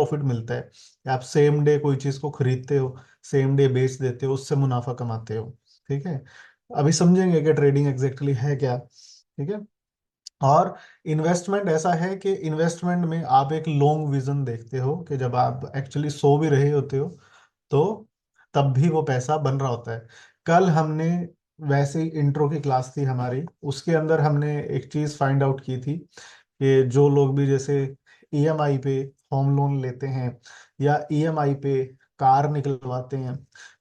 Profit मिलता है कि आप सेम डे कोई चीज को खरीदते हो, सेम डे बेच देते हो, उससे मुनाफा कमाते हो। ठीक है, अभी समझेंगे कि ट्रेडिंग एग्जैक्टली है क्या। ठीक है, और इन्वेस्टमेंट ऐसा है कि इन्वेस्टमेंट में आप एक लॉन्ग विजन देखते हो कि जब आप एक्चुअली सो भी रहे होते हो तो तब भी वो पैसा बन रहा होता है। कल हमने वैसे ही इंट्रो की क्लास थी हमारी, उसके अंदर हमने एक चीज फाइंड आउट की थी कि जो लोग भी जैसे ईएमआई पे होम लोन लेते हैं या ईएमआई पे कार निकलवाते हैं,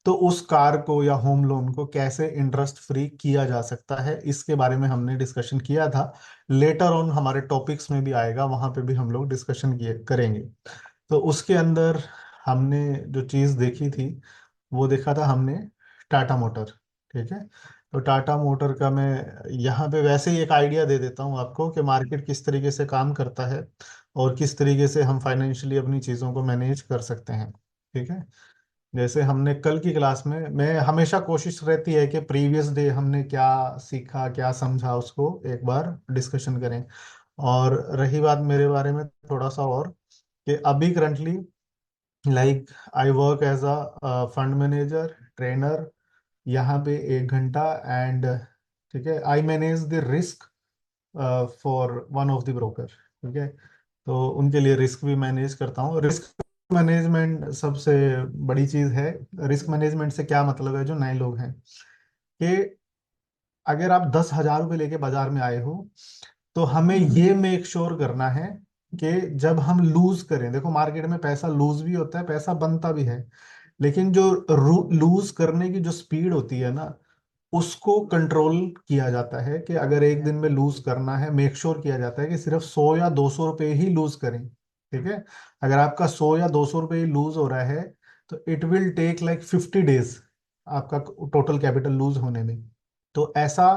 तो उस कार को या होम लोन को कैसे इंटरेस्ट फ्री किया जा सकता है, इसके बारे में हमने डिस्कशन किया था। लेटर ऑन हमारे टॉपिक्स में भी आएगा, वहां पे भी हम लोग डिस्कशन किए करेंगे। तो उसके अंदर हमने जो चीज़ देखी थी वो देखा था हमने टाटा मोटर। ठीक है, तो टाटा मोटर का मैं यहाँ पे वैसे ही एक आइडिया दे देता हूँ आपको कि मार्केट किस तरीके से काम करता है और किस तरीके से हम फाइनेंशियली अपनी चीज़ों को मैनेज कर सकते हैं। ठीक है, जैसे हमने कल की क्लास में, मैं हमेशा कोशिश रहती है कि प्रीवियस डे हमने क्या सीखा क्या समझा उसको एक बार डिस्कशन करें। और रही बात मेरे बारे में थोड़ा सा और, कि अभी currently like I work as a fund manager trainer यहाँ पे 1 घंटा, एंड ठीक है I manage the risk for one of the broker. ठीक है, तो उनके लिए रिस्क भी मैनेज करता हूँ। रिस्क मैनेजमेंट सबसे बड़ी चीज है। रिस्क मैनेजमेंट से क्या मतलब है, जो नए लोग हैं, कि अगर आप 10,000 रुपये लेके बाजार में आए हो तो हमें ये मेक श्योर करना है कि जब हम लूज करें, देखो मार्केट में पैसा लूज भी होता है, पैसा बनता भी है, लेकिन जो लूज करने की जो स्पीड होती है ना, उसको कंट्रोल किया जाता है कि अगर एक दिन में लूज करना है, मेक श्योर किया जाता है कि सिर्फ 100 या 200 रुपये ही लूज करें। ठीक है, अगर आपका 100 या 200 रुपये ही लूज हो रहा है तो it will take like 50 days आपका टोटल कैपिटल लूज होने में। तो ऐसा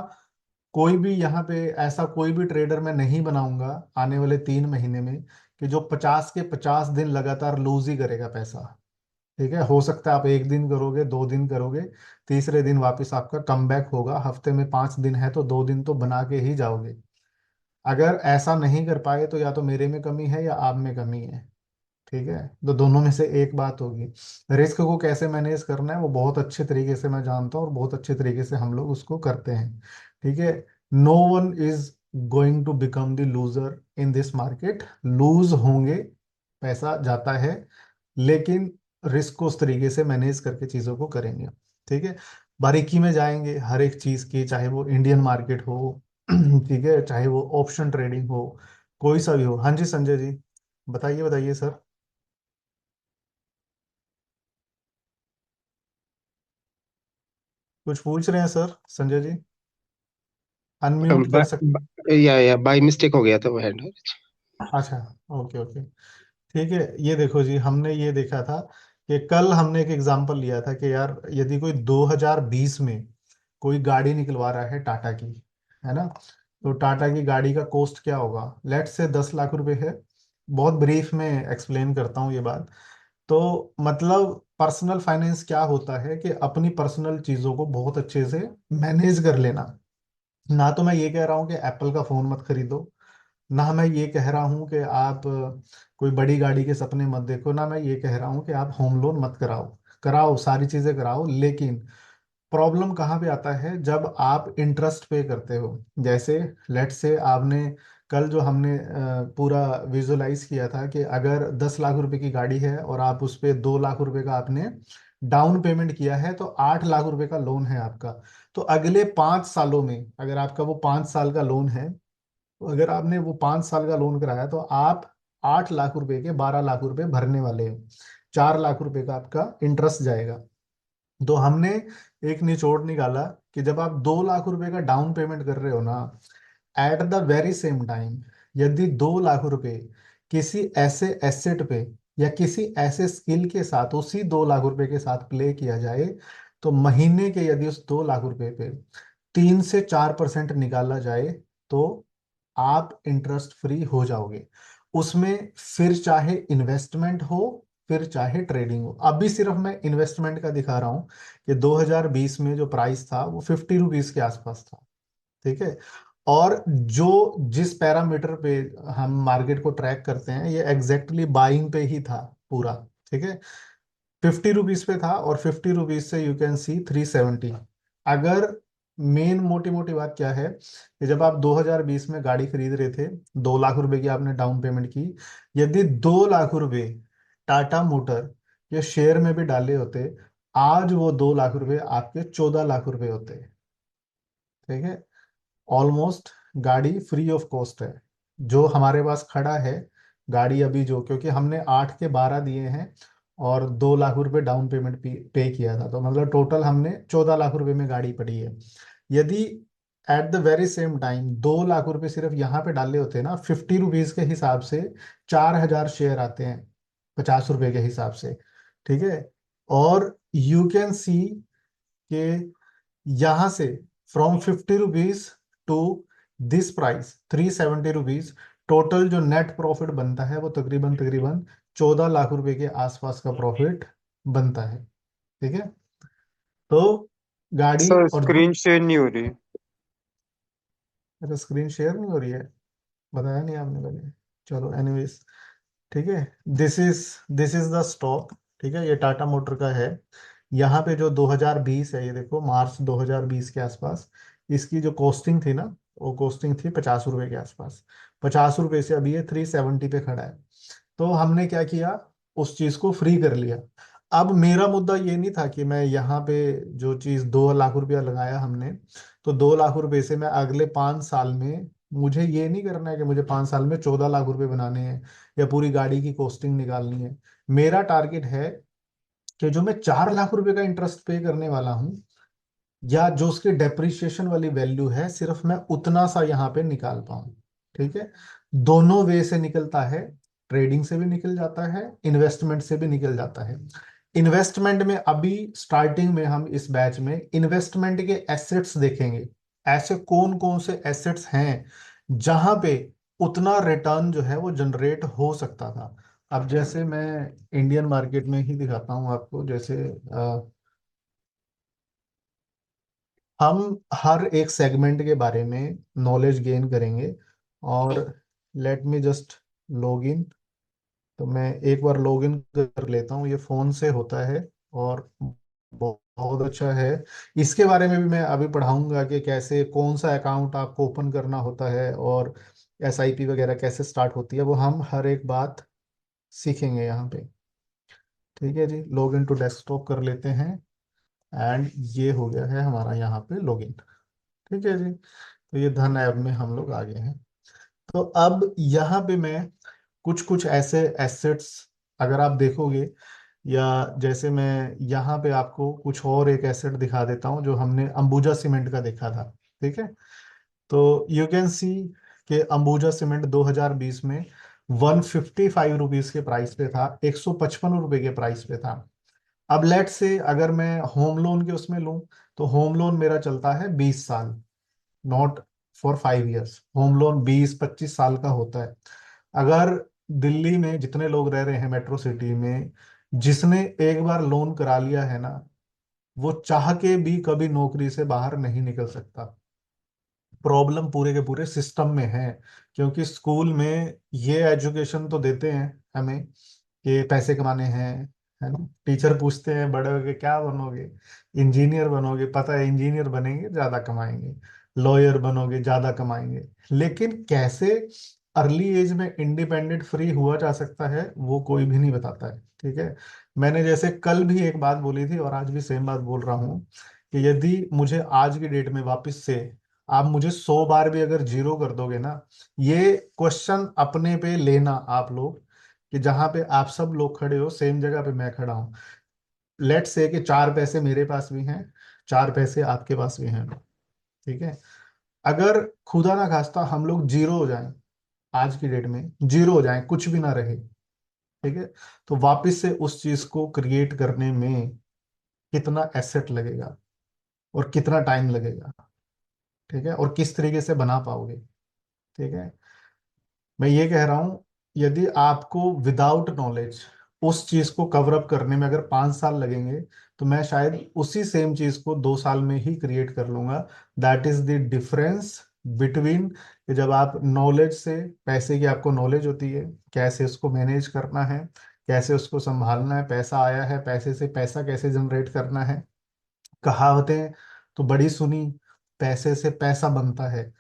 कोई भी यहाँ पे, ऐसा कोई भी ट्रेडर मैं नहीं बनाऊंगा आने वाले 3 महीने में कि जो 50 के 50 दिन लगातार लूज ही करेगा पैसा। ठीक है, हो सकता है आप एक दिन करोगे, 2 दिन करोगे, तीसरे दिन वापस आपका कम बैक होगा। हफ्ते में 5 दिन है तो 2 दिन तो बना के ही जाओगे। अगर ऐसा नहीं कर पाए तो या तो मेरे में कमी है या आप में कमी है। ठीक है, तो दोनों में से एक बात होगी। रिस्क को कैसे मैनेज करना है वो बहुत अच्छे तरीके से मैं जानता हूँ और बहुत अच्छे तरीके से हम लोग उसको करते हैं। ठीक है, no one is going to become the loser in this market. Lose होंगे, पैसा जाता है, लेकिन रिस्क को उस तरीके से मैनेज करके चीज़ों को करेंगे। ठीक है, बारीकी में जाएंगे हर एक चीज़ की, चाहे वो इंडियन मार्केट हो ठीक है, चाहे वो ऑप्शन ट्रेडिंग हो, कोई सा भी हो। हाँ जी संजय जी, बताइए बताइए सर। कुछ पूछ रहे हैं सर संजय जी? अनम्यूट कर सकते। या बाई मिस्टेक हो गया था वो हैंड। अच्छा, ओके ओके। ठीक है, ये देखो जी, हमने ये देखा था कि कल हमने एक एग्जांपल लिया था कि यार यदि कोई 2020 में कोई गाड़ी निकलवा रहा है टाटा की, है ना, तो टाटा की गाड़ी का कॉस्ट क्या होगा, लेट से 10 लाख रुपए है। बहुत ब्रीफ में एक्सप्लेन करता हूँ ये बात। तो मतलब पर्सनल फाइनेंस क्या होता है कि अपनी पर्सनल चीज़ों को बहुत अच्छे से मैनेज कर लेना। ना तो मैं ये कह रहा हूँ कि एप्पल का फोन मत खरीदो, ना मैं ये कह रहा हूँ कि आप कोई बड़ी गाड़ी के सपने मत देखो, ना मैं ये कह रहा हूँ कि आप होम लोन मत कराओ। कराओ, सारी चीजें कराओ, लेकिन प्रॉब्लम कहाँ पे आता है, जब आप इंटरेस्ट पे करते हो। जैसे लेट से आपने कल जो हमने पूरा विजुलाइज किया था कि अगर 10 लाख रुपए की गाड़ी है और आप उस पे 2 लाख रुपए का आपने डाउन पेमेंट किया है तो 8 लाख रुपए का लोन है आपका। तो अगले 5 सालों में अगर आपका वो 5 साल का लोन है, तो अगर आपने वो 5 साल का लोन कराया तो आप 8 लाख रुपए के 12 लाख रुपए भरने वाले हो। 4 लाख रुपए का आपका इंटरेस्ट जाएगा। तो हमने एक निचोड़ निकाला कि जब आप 2 लाख रुपए का डाउन पेमेंट कर रहे हो ना, eight the very same time यदि 2 लाख रुपए किसी ऐसे एसेट पे या किसी ऐसे स्किल के साथ उसी 2 लाख रुपए के साथ प्ले किया जाए, तो महीने के यदि उस 2 लाख रुपए पे 3 से 4% निकाला जाए तो आप इंटरेस्ट फ्री हो जाओगे उसमें। फिर चाहे इन्वेस्टमेंट हो, फिर चाहे ट्रेडिंग हो। अभी सिर्फ मैं इन्वेस्टमेंट का दिखा रहा हूं कि 2020 में जो प्राइस था वो 50 रुपीज के आसपास था। ठीक है, और जो जिस पैरामीटर पे हम मार्केट को ट्रैक करते हैं, ये एग्जैक्टली बाइंग पे ही था पूरा। ठीक है, 50 रुपीज पे था, और 50 रुपीज से यू कैन सी 370। अगर मेन मोटी मोटी बात क्या है कि जब आप 2020 में गाड़ी खरीद रहे थे, 2 लाख रुपए की आपने डाउन पेमेंट की, यदि 2 लाख रुपए टाटा मोटर के शेयर में भी डाले होते, आज वो 2 लाख रुपए आपके 14 लाख रुपए होते। ठीक है, ऑलमोस्ट गाड़ी फ्री ऑफ कॉस्ट है जो हमारे पास खड़ा है। गाड़ी अभी जो, क्योंकि हमने 8 के 12 दिए हैं और 2 लाख रुपए डाउन पेमेंट पे किया था, तो मतलब टोटल हमने 14 लाख रुपए में गाड़ी पड़ी है। यदि eight the very same time 2 lakh रुपए सिर्फ यहाँ पे डाले होते ना, 50 रुपीज के हिसाब से 4,000 शेयर आते हैं, 50 रुपए के हिसाब से। ठीक है, और यू कैन सी कि यहां से from 50 rupees to this price 370 rupees, total जो नेट प्रॉफिट बनता है वो तकरीबन तकरीबन 14 लाख रुपए के आसपास का प्रॉफिट बनता है। ठीक है, तो गाड़ी सर और स्क्रीन शेयर नहीं हो रही। अरे स्क्रीन शेयर नहीं हो रही है, बताया नहीं आपने पहले। चलो एनीवेज, ठीक है, दिस इज द स्टॉक। ठीक है, ये टाटा मोटर का है। यहाँ पे जो 2020 है, ये देखो मार्च 2020 के आसपास इसकी जो कॉस्टिंग थी ना, वो कॉस्टिंग थी 50 रुपए के आसपास। 50 रुपए से अभी ये 370 पे खड़ा है। तो हमने क्या किया, उस चीज को फ्री कर लिया। अब मेरा मुद्दा ये नहीं था कि मैं यहाँ पे जो चीज 2 लाख रुपया लगाया हमने, तो 2 लाख रुपए से मैं अगले 5 साल में, मुझे ये नहीं करना है कि मुझे 5 साल में 14 लाख रुपए बनाने हैं या पूरी गाड़ी की कॉस्टिंग निकालनी है। मेरा टारगेट है कि जो मैं 4 लाख रुपए का इंटरेस्ट पे करने वाला हूँ, या जो उसकी डेप्रिसिएशन वाली वैल्यू है, सिर्फ मैं उतना सा यहाँ पे निकाल पाऊँ। ठीक है, दोनों वे से निकलता है, ट्रेडिंग से भी निकल जाता है, इन्वेस्टमेंट से भी निकल जाता है। इन्वेस्टमेंट में अभी स्टार्टिंग में हम इस बैच में इन्वेस्टमेंट के एसेट्स देखेंगे, ऐसे कौन कौन से एसेट्स हैं जहां पे उतना रिटर्न जो है वो जनरेट हो सकता था। अब जैसे मैं इंडियन मार्केट में ही दिखाता हूँ आपको, जैसे हम हर एक सेगमेंट के बारे में नॉलेज गेन करेंगे। और let me just log in. तो मैं एक बार लॉग इन कर लेता हूँ, ये फोन से होता है और बहुत अच्छा है। इसके बारे में भी मैं अभी पढ़ाऊंगा कि कैसे कौन सा अकाउंट आपको ओपन करना होता है, और एसआईपी वगैरह कैसे स्टार्ट होती है, वो हम हर एक बात सीखेंगे यहाँ पे। ठीक है जी, लॉग इन टू डेस्कटॉप कर लेते हैं, एंड ये हो गया है हमारा यहाँ पे लॉग इन। ठीक है जी, तो ये धन ऐप में हम लोग आ गए हैं। तो अब यहाँ पे मैं कुछ कुछ ऐसे एसेट्स, अगर आप देखोगे, या जैसे मैं यहाँ पे आपको कुछ और एक एसेट दिखा देता हूँ जो हमने अंबुजा सीमेंट का देखा था। ठीक है, तो यू कैन सी कि अंबुजा सीमेंट 2020 में 155 रुपीज के प्राइस पे था, 155 रुपए के प्राइस पे था। अब लेट से अगर मैं होम लोन के उसमें लूं, तो होम लोन मेरा चलता है 20 साल, not for 5 years. Home loan 20-25 साल का होता है। अगर दिल्ली में जितने लोग रह रहे हैं मेट्रो सिटी में, जिसने एक बार लोन करा लिया है ना, वो चाह के भी कभी नौकरी से बाहर नहीं निकल सकता। प्रॉब्लम पूरे के पूरे सिस्टम में है, क्योंकि स्कूल में ये एजुकेशन तो देते हैं हमें कि पैसे कमाने हैं, है ना। टीचर पूछते हैं बड़े होके क्या बनोगे, इंजीनियर बनोगे, पता है इंजीनियर बनेंगे ज्यादा कमाएंगे, लॉयर बनोगे ज्यादा कमाएंगे। लेकिन कैसे अर्ली एज में इंडिपेंडेंट फ्री हुआ जा सकता है वो कोई भी नहीं बताता है। ठीक है, मैंने जैसे कल भी एक बात बोली थी और आज भी सेम बात बोल रहा हूँ कि यदि मुझे आज की डेट में वापस से आप मुझे 100 बार भी अगर जीरो कर दोगे ना, ये क्वेश्चन अपने पे लेना आप लोग, कि जहां पे आप सब लोग खड़े हो सेम जगह पे मैं खड़ा हूं। लेट से कि 4 पैसे मेरे पास भी हैं, 4 पैसे आपके पास भी हैं। ठीक है, अगर खुदा ना खास्ता हम लोग जीरो हो जाएं, आज की डेट में जीरो हो जाएं, कुछ भी ना रहे, ठीक है, तो वापस से उस चीज को क्रिएट करने में कितना एसेट लगेगा और कितना टाइम लगेगा। ठीक है, और किस तरीके से बना पाओगे। ठीक है, मैं ये कह रहा हूं, यदि आपको विदाउट नॉलेज उस चीज को कवर अप करने में अगर 5 साल लगेंगे, तो मैं शायद उसी सेम चीज को 2 साल में ही क्रिएट कर लूंगा। That is the difference between कि जब आप नॉलेज से, पैसे की आपको नॉलेज होती है, कैसे उसको मैनेज करना है, कैसे उसको संभालना है, पैसा आया है, पैसे से पैसा कैसे जनरेट करना है। कहावतें तो बड़ी सुनी, पैसे से पैसा बनता है।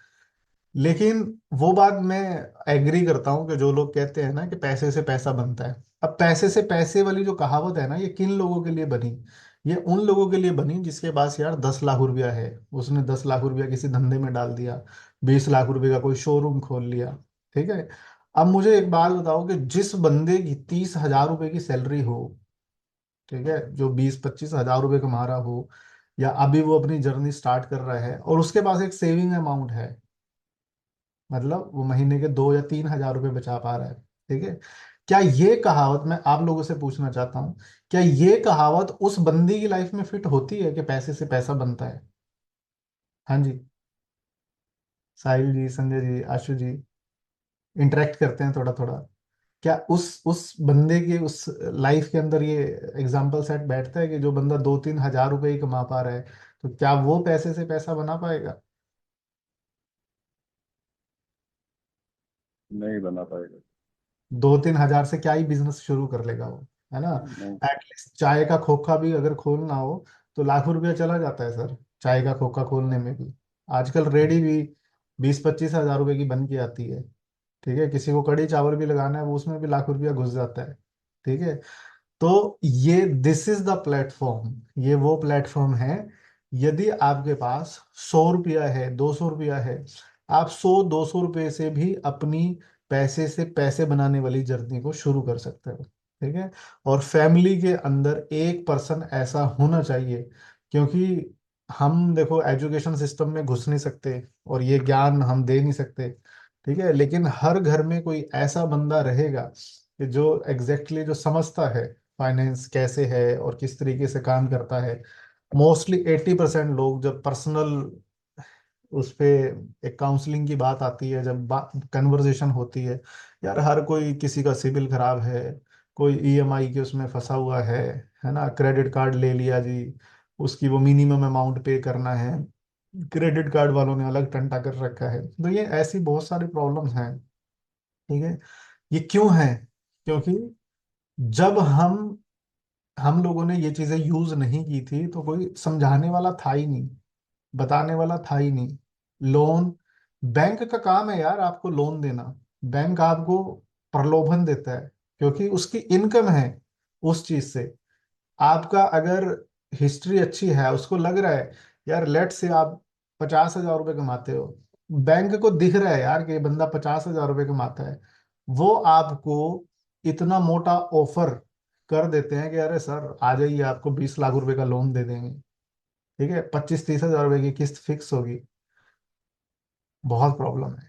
लेकिन वो बात मैं एग्री करता हूँ कि जो लोग कहते हैं ना कि पैसे से पैसा बनता है, अब पैसे से पैसे वाली जो कहावत है ना, ये किन लोगों के लिए बनी? ये उन लोगों के लिए बनी जिसके पास यार 10 लाख रुपया है, उसने 10 लाख रुपया किसी धंधे में डाल दिया, 20 लाख रुपए का कोई शोरूम खोल लिया। ठीक है। अब मुझे एक बात बताओ कि जिस बंदे की 30 हजार रुपए की सैलरी हो, ठीक है, जो 20-25 हजार रुपए कमा रहा हो, या अभी वो अपनी जर्नी स्टार्ट कर रहा है, और उसके पास एक सेविंग अमाउंट है, मतलब वो महीने के 2 या 3 हजार रुपए बचा पा रहा है। ठीक है। क्या ये कहावत, मैं आप लोगों से पूछना चाहता हूँ, क्या ये कहावत उस बंदी की लाइफ में फिट होती है कि पैसे से पैसा बनता है? हाँ जी। साहिल जी, संजय जी, आशु जी, इंटरेक्ट करते हैं थोड़ा थोड़ा। क्या उस बंदे के उस लाइफ के अंदर ये एग्जाम्पल सेट बैठता है कि जो बंदा 2-3 हजार रुपए ही कमा पा रहा है, तो क्या वो पैसे से पैसा बना पाएगा? नहीं बना पाएगा। 2-3 हजार से क्या ही बिजनेस शुरू कर लेगा वो, है ना? नहीं। एटलीस्ट चाय का खोखा भी अगर खोलना हो तो लाखों रुपया चला जाता है सर, चाय का खोखा खोलने में भी। आजकल रेडी भी 20-25 हजार रुपए की बन के आती है। ठीक है। किसी को कड़ी चावल भी लगाना है, वो उसमें भी लाखों रुपया घुस जाता है। ठीक है। तो ये दिस इज द प्लेटफॉर्म, ये वो प्लेटफॉर्म है। यदि आपके पास 100 रुपया है, 200 रुपया है, आप 100-200 रुपये से भी अपनी पैसे से पैसे बनाने वाली जर्नी को शुरू कर सकते हो। ठीक है। और फैमिली के अंदर एक पर्सन ऐसा होना चाहिए, क्योंकि हम देखो एजुकेशन सिस्टम में घुस नहीं सकते और ये ज्ञान हम दे नहीं सकते। ठीक है। लेकिन हर घर में कोई ऐसा बंदा रहेगा कि जो एग्जैक्टली जो समझता है फाइनेंस कैसे है और किस तरीके से काम करता है। मोस्टली 80% लोग जब पर्सनल उस पे एक काउंसलिंग की बात आती है, जब कन्वर्सेशन होती है, यार हर कोई किसी का सिबिल खराब है, कोई ईएमआई के उसमें फंसा हुआ है ना, क्रेडिट कार्ड ले लिया जी, उसकी वो मिनिमम अमाउंट पे करना है, क्रेडिट कार्ड वालों ने अलग टंटा कर रखा है। तो ये ऐसी बहुत सारी प्रॉब्लम्स हैं। ठीक है। ये क्यों है? क्योंकि जब हम लोगों ने ये चीजें यूज नहीं की थी तो कोई समझाने वाला था ही नहीं, बताने वाला था ही नहीं। लोन, बैंक का काम है यार आपको लोन देना। बैंक आपको प्रलोभन देता है क्योंकि उसकी इनकम है उस चीज से। आपका अगर हिस्ट्री अच्छी है, उसको लग रहा है यार, लेट से आप 50 हजार रुपये कमाते हो, बैंक को दिख रहा है यार कि ये बंदा 50 हजार रुपये कमाता है, वो आपको इतना मोटा ऑफर कर देते हैं कि अरे सर आ जाइए, आपको 20 लाख रुपए का लोन दे देंगे। ठीक है। 25-30 हजार रुपए की किस्त फिक्स होगी। बहुत प्रॉब्लम है।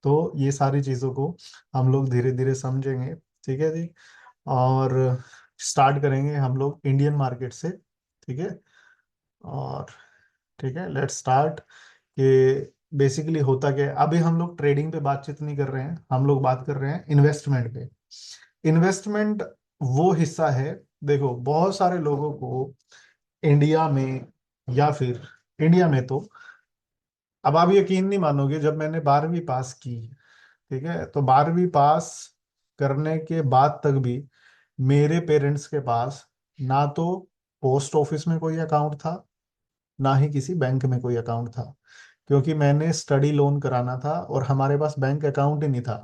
तो ये सारी चीजों को हम लोग धीरे धीरे समझेंगे। ठीक है जी। और स्टार्ट करेंगे हम लोग इंडियन मार्केट से। ठीक है। और ठीक है, लेट्स स्टार्ट। कि बेसिकली होता क्या है, अभी हम लोग ट्रेडिंग पे बातचीत नहीं कर रहे हैं, हम लोग बात कर रहे हैं इन्वेस्टमेंट पे। इन्वेस्टमेंट वो हिस्सा है, देखो बहुत सारे लोगों को इंडिया में, या फिर इंडिया में तो, अब आप यकीन नहीं मानोगे, जब मैंने 12वीं पास की, ठीक है, तो 12वीं पास करने के बाद तक भी मेरे पेरेंट्स के पास ना तो पोस्ट ऑफिस में कोई अकाउंट था, ना ही किसी बैंक में कोई अकाउंट था, क्योंकि मैंने स्टडी लोन कराना था और हमारे पास बैंक अकाउंट ही नहीं था।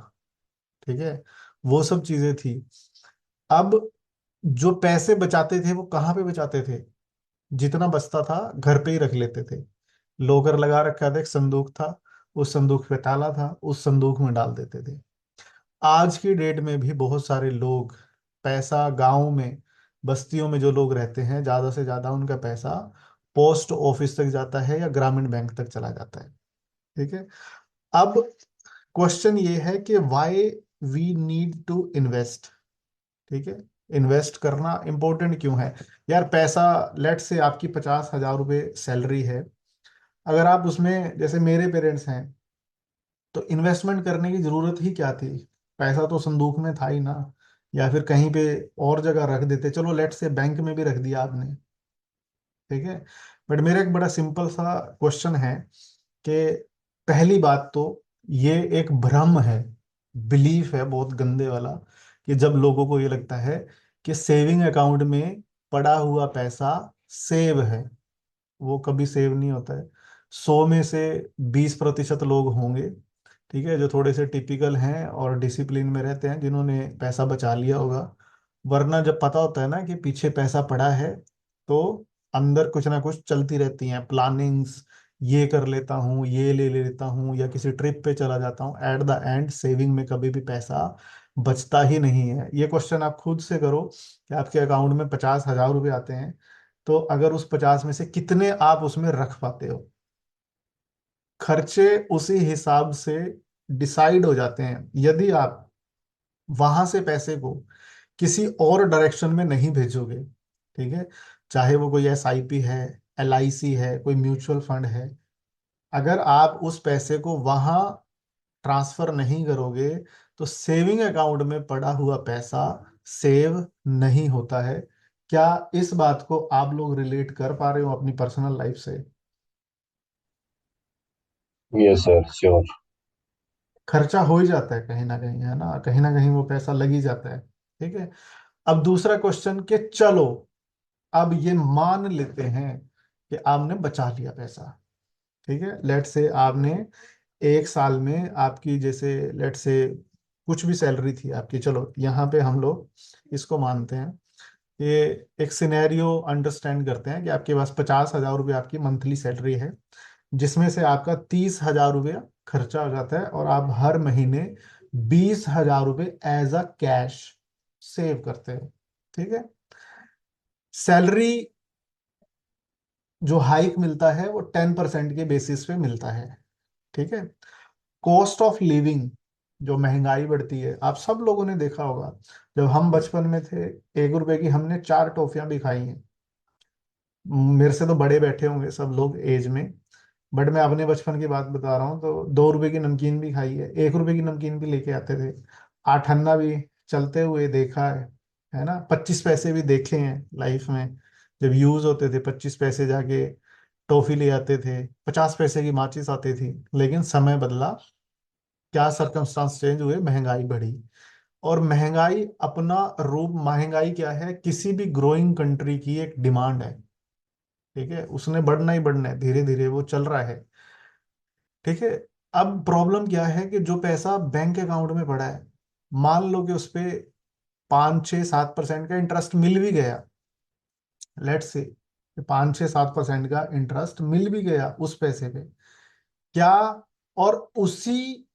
ठीक है। वो सब चीजें थी। अब जो पैसे बचाते थे वो कहाँ पे बचाते थे? जितना बचता था घर पे ही रख लेते थे। लॉकर लगा रखा था, एक संदूक था, उस संदूक पे ताला था, उस संदूक में डाल देते थे। आज की डेट में भी बहुत सारे लोग, पैसा गांव में, बस्तियों में जो लोग रहते हैं, ज्यादा से ज्यादा उनका पैसा पोस्ट ऑफिस तक जाता है या ग्रामीण बैंक तक चला जाता है। ठीक है। अब क्वेश्चन ये है कि why we need to invest. ठीक है। इन्वेस्ट करना इंपॉर्टेंट क्यों है? यार पैसा, लेट से आपकी 50 हजार रुपये सैलरी है, अगर आप उसमें, जैसे मेरे पेरेंट्स हैं, तो इन्वेस्टमेंट करने की जरूरत ही क्या थी? पैसा तो संदूक में था ही ना, या फिर कहीं पे और जगह रख देते, चलो लेट से बैंक में भी रख दिया आपने। ठीक है। बट मेरा एक बड़ा सिंपल सा क्वेश्चन है कि पहली बात तो ये एक भ्रम है, बिलीफ है बहुत गंदे वाला, कि जब लोगों को ये लगता है कि सेविंग अकाउंट में पड़ा हुआ पैसा सेव है, वो कभी सेव नहीं होता है। 100 में से 20% लोग होंगे, ठीक है, जो थोड़े से टिपिकल हैं और डिसिप्लिन में रहते हैं, जिन्होंने पैसा बचा लिया होगा। वरना जब पता होता है ना कि पीछे पैसा पड़ा है, तो अंदर कुछ ना कुछ चलती रहती हैं प्लानिंग्स, ये कर लेता हूँ, ये ले लेता हूँ, या किसी ट्रिप पे चला जाता हूँ। एट द एंड सेविंग में कभी भी पैसा बचता ही नहीं है। ये क्वेश्चन आप खुद से करो कि आपके अकाउंट में 50,000 रुपये आते हैं, तो अगर उस 50 में से कितने आप उसमें रख पाते हो। खर्चे उसी हिसाब से डिसाइड हो जाते हैं। यदि आप वहां से पैसे को किसी और डायरेक्शन में नहीं भेजोगे, ठीक है, चाहे वो कोई SIP है, LIC है, कोई म्यूचुअल फंड है, अगर आप उस पैसे को वहां ट्रांसफर नहीं करोगे, तो सेविंग अकाउंट में पड़ा हुआ पैसा सेव नहीं होता है। क्या इस बात को आप लोग रिलेट कर पा रहे हो अपनी पर्सनल लाइफ से? Yes sir, sure. खर्चा हो ही जाता है कहीं ना कहीं वो पैसा लग ही जाता है। ठीक है। अब दूसरा क्वेश्चन, कि चलो अब ये मान लेते हैं कि आपने बचा लिया पैसा, ठीक है, लेट से आपने एक साल में आपकी, जैसे लेट से कुछ भी सैलरी थी आपकी, चलो यहाँ पे हम लोग इसको मानते हैं कि एक सिनेरियो अंडरस्टैंड करते हैं कि आपके पास 50,000 रुपये आपकी मंथली सैलरी है, जिसमें से आपका 30,000 रुपया खर्चा हो जाता है, और आप हर महीने 20,000 रुपये एज अ कैश सेव करते हैं। ठीक है। सैलरी जो हाइक मिलता है वो 10% के बेसिस पे मिलता है। ठीक है। कॉस्ट ऑफ लिविंग, जो महंगाई बढ़ती है, आप सब लोगों ने देखा होगा, जब हम बचपन में थे 1 रुपए की हमने 4 टॉफियां भी खाई हैं। मेरे से तो बड़े बैठे होंगे सब लोग एज में, बट मैं अपने बचपन की बात बता रहा हूँ, तो 2 रुपए की नमकीन भी खाई है, 1 रुपए की नमकीन भी लेके आते थे, 8 अन्ना भी चलते हुए देखा है ना, 25 पैसे भी देखे हैं लाइफ में, जब यूज होते थे 25 पैसे जाके टॉफी ले आते थे, 50 पैसे की माचिस आती थी। लेकिन समय बदला, क्या सर्कमस्टांस चेंज हुए, महंगाई बढ़ी। और महंगाई अपना रूप, महंगाई क्या है, किसी भी ग्रोइंग कंट्री की एक डिमांड है। ठीक है, उसने बढ़ना ही बढ़ना है, धीरे धीरे वो चल रहा है। ठीक है। अब प्रॉब्लम क्या है कि जो पैसा बैंक अकाउंट में पड़ा है, मान लो कि उस पे 5 6 7% का इंटरेस्ट मिल भी गया, लेट्स से 5 6 7% का इंटरेस्ट मिल भी गया उस पैसे पे, क्या, और उसी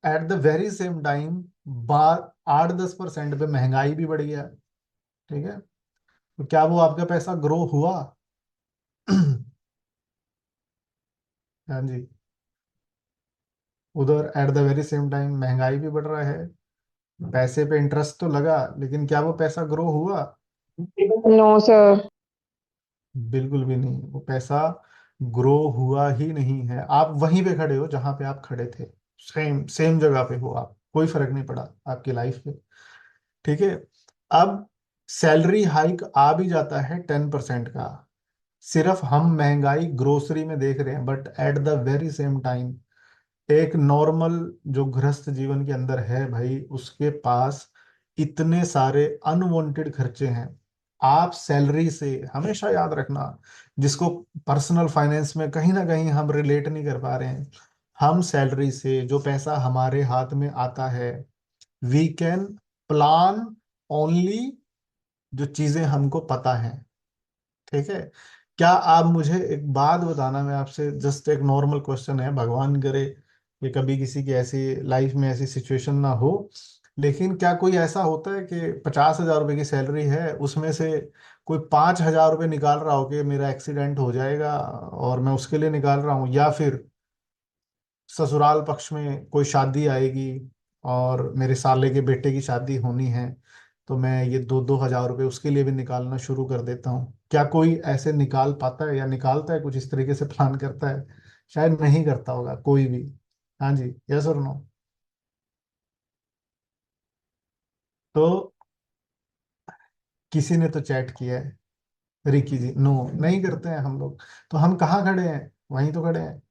at the very same time बार 8 10% पे महंगाई भी बढ़ गया, ठीक है, तो क्या वो आपका पैसा ग्रो हुआ? हाँ जी। उधर eight the very same time महंगाई भी बढ़ रहा है, पैसे पे इंटरेस्ट तो लगा, लेकिन क्या वो पैसा ग्रो हुआ? No sir. बिल्कुल भी नहीं, वो पैसा ग्रो हुआ ही नहीं है। आप वहीं पे खड़े हो जहां पे आप खड़े थे, सेम सेम जगह पे हो आप, कोई फर्क नहीं पड़ा आपकी लाइफ पे। ठीक है। अब सैलरी हाइक आ भी जाता है 10% का, सिर्फ हम महंगाई ग्रोसरी में देख रहे हैं, but at the very same time एक नॉर्मल जो गृहस्थ जीवन के अंदर है भाई, उसके पास इतने सारे अनवांटेड खर्चे हैं। आप सैलरी से, हमेशा याद रखना, जिसको पर्सनल फाइनेंस में कहीं ना कहीं हम रिलेट नहीं कर पा रहे हैं, हम सैलरी से जो पैसा हमारे हाथ में आता है, वी कैन प्लान ओनली जो चीजें हमको पता है। ठीक है। क्या आप मुझे एक बात बताना, मैं आपसे जस्ट एक नॉर्मल क्वेश्चन है, भगवान करे कि कभी किसी की ऐसी लाइफ में ऐसी सिचुएशन ना हो, लेकिन क्या कोई ऐसा होता है कि 50,000 रुपए की सैलरी है, उसमें से कोई 5,000 रुपये निकाल रहा हो कि मेरा एक्सीडेंट हो जाएगा और मैं उसके लिए निकाल रहा हूँ, या फिर ससुराल पक्ष में कोई शादी आएगी और मेरे साले के बेटे की शादी होनी है, तो मैं ये 2 2 हजार रुपये उसके लिए भी निकालना शुरू कर देता हूँ? क्या कोई ऐसे निकाल पाता है या निकालता है, कुछ इस तरीके से प्लान करता है? शायद नहीं करता होगा कोई भी। हाँ जी, यस और नो? तो किसी ने तो चैट किया है, रिकी जी, नो नहीं करते हैं हम लोग। तो हम कहाँ खड़े हैं? वहीं तो खड़े हैं।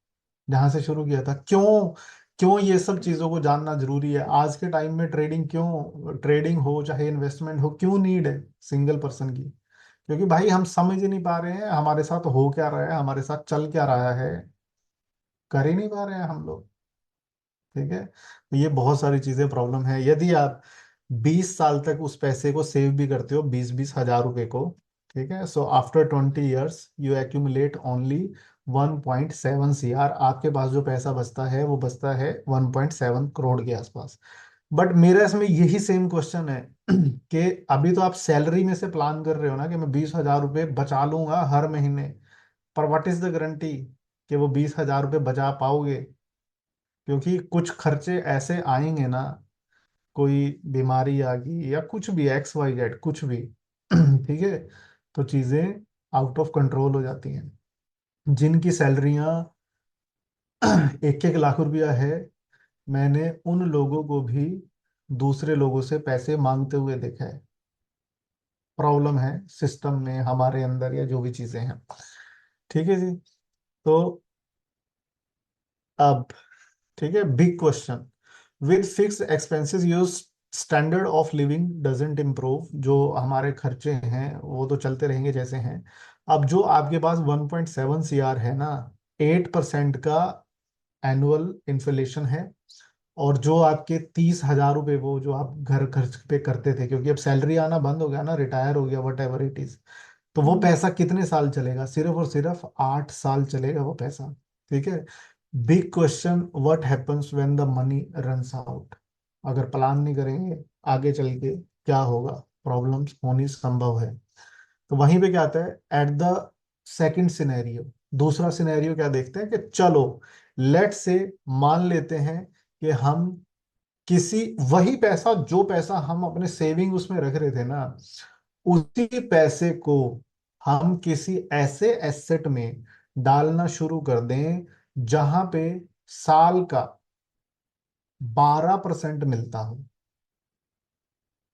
जहां से शुरू किया था। क्यों क्यों ये सब चीजों को जानना जरूरी है आज के टाइम में? ट्रेडिंग क्यों, ट्रेडिंग हो चाहे इन्वेस्टमेंट हो, क्यों नीड है सिंगल पर्सन की? क्योंकि भाई हम समझ ही नहीं पा रहे हैं हमारे साथ हो क्या रहा है, हमारे साथ चल क्या रहा है, कर ही नहीं पा रहे हैं हम लोग। ठीक है, तो ये बहुत सारी चीजें प्रॉब्लम है। यदि आप 20 साल तक उस पैसे को सेव भी करते हो, 20-20 हजार रुपए को, ठीक है, so after 20 years you accumulate only 1.7 CR। आपके पास जो पैसा बचता है वो बचता है 1.7 करोड़ के आसपास। बट मेरा इसमें यही सेम क्वेश्चन है कि अभी तो आप सैलरी में से प्लान कर रहे हो ना कि मैं 20 हजार रुपये बचा लूंगा हर महीने, पर व्हाट इज द गारंटी कि वो 20 हजार रुपये बचा पाओगे? क्योंकि कुछ खर्चे ऐसे आएंगे ना, कोई बीमारी आ गई या कुछ भी, XYZ कुछ भी ठीक है, तो चीजें आउट ऑफ कंट्रोल हो जाती हैं। जिनकी सैलरियां 1-1 लाख रुपया है, मैंने उन लोगों को भी दूसरे लोगों से पैसे मांगते हुए देखा है। प्रॉब्लम है सिस्टम में हमारे अंदर, या जो भी चीजें हैं। ठीक है जी। तो अब, ठीक है, big question, with fixed expenses your standard of living doesn't improve. जो हमारे खर्चे हैं वो तो चलते रहेंगे जैसे हैं। अब जो आपके पास 1.7 CR है ना, 8% का एनुअल इन्फ्लेशन है। और जो आपके 30 हजार रुपये वो जो आप घर खर्च पे करते थे, क्योंकि अब सैलरी आना बंद हो गया ना, रिटायर हो गया, वट एवर इट इज, तो वो पैसा कितने साल चलेगा? सिर्फ और सिर्फ 8 साल चलेगा वो पैसा। ठीक है। Big question, what happens when the money runs out? अगर प्लान नहीं करेंगे आगे चल के क्या होगा, प्रॉब्लम्स होनी संभव है। तो वहीं पे क्या आता है, एट द सेकंड सिनेरियो, दूसरा सिनेरियो क्या देखते हैं कि चलो लेट से मान लेते हैं कि हम किसी, वही पैसा, जो पैसा हम अपने सेविंग उसमें रख रहे थे ना, उसी पैसे को हम किसी ऐसे एसेट में डालना शुरू कर दें जहां पे साल का 12% मिलता हो।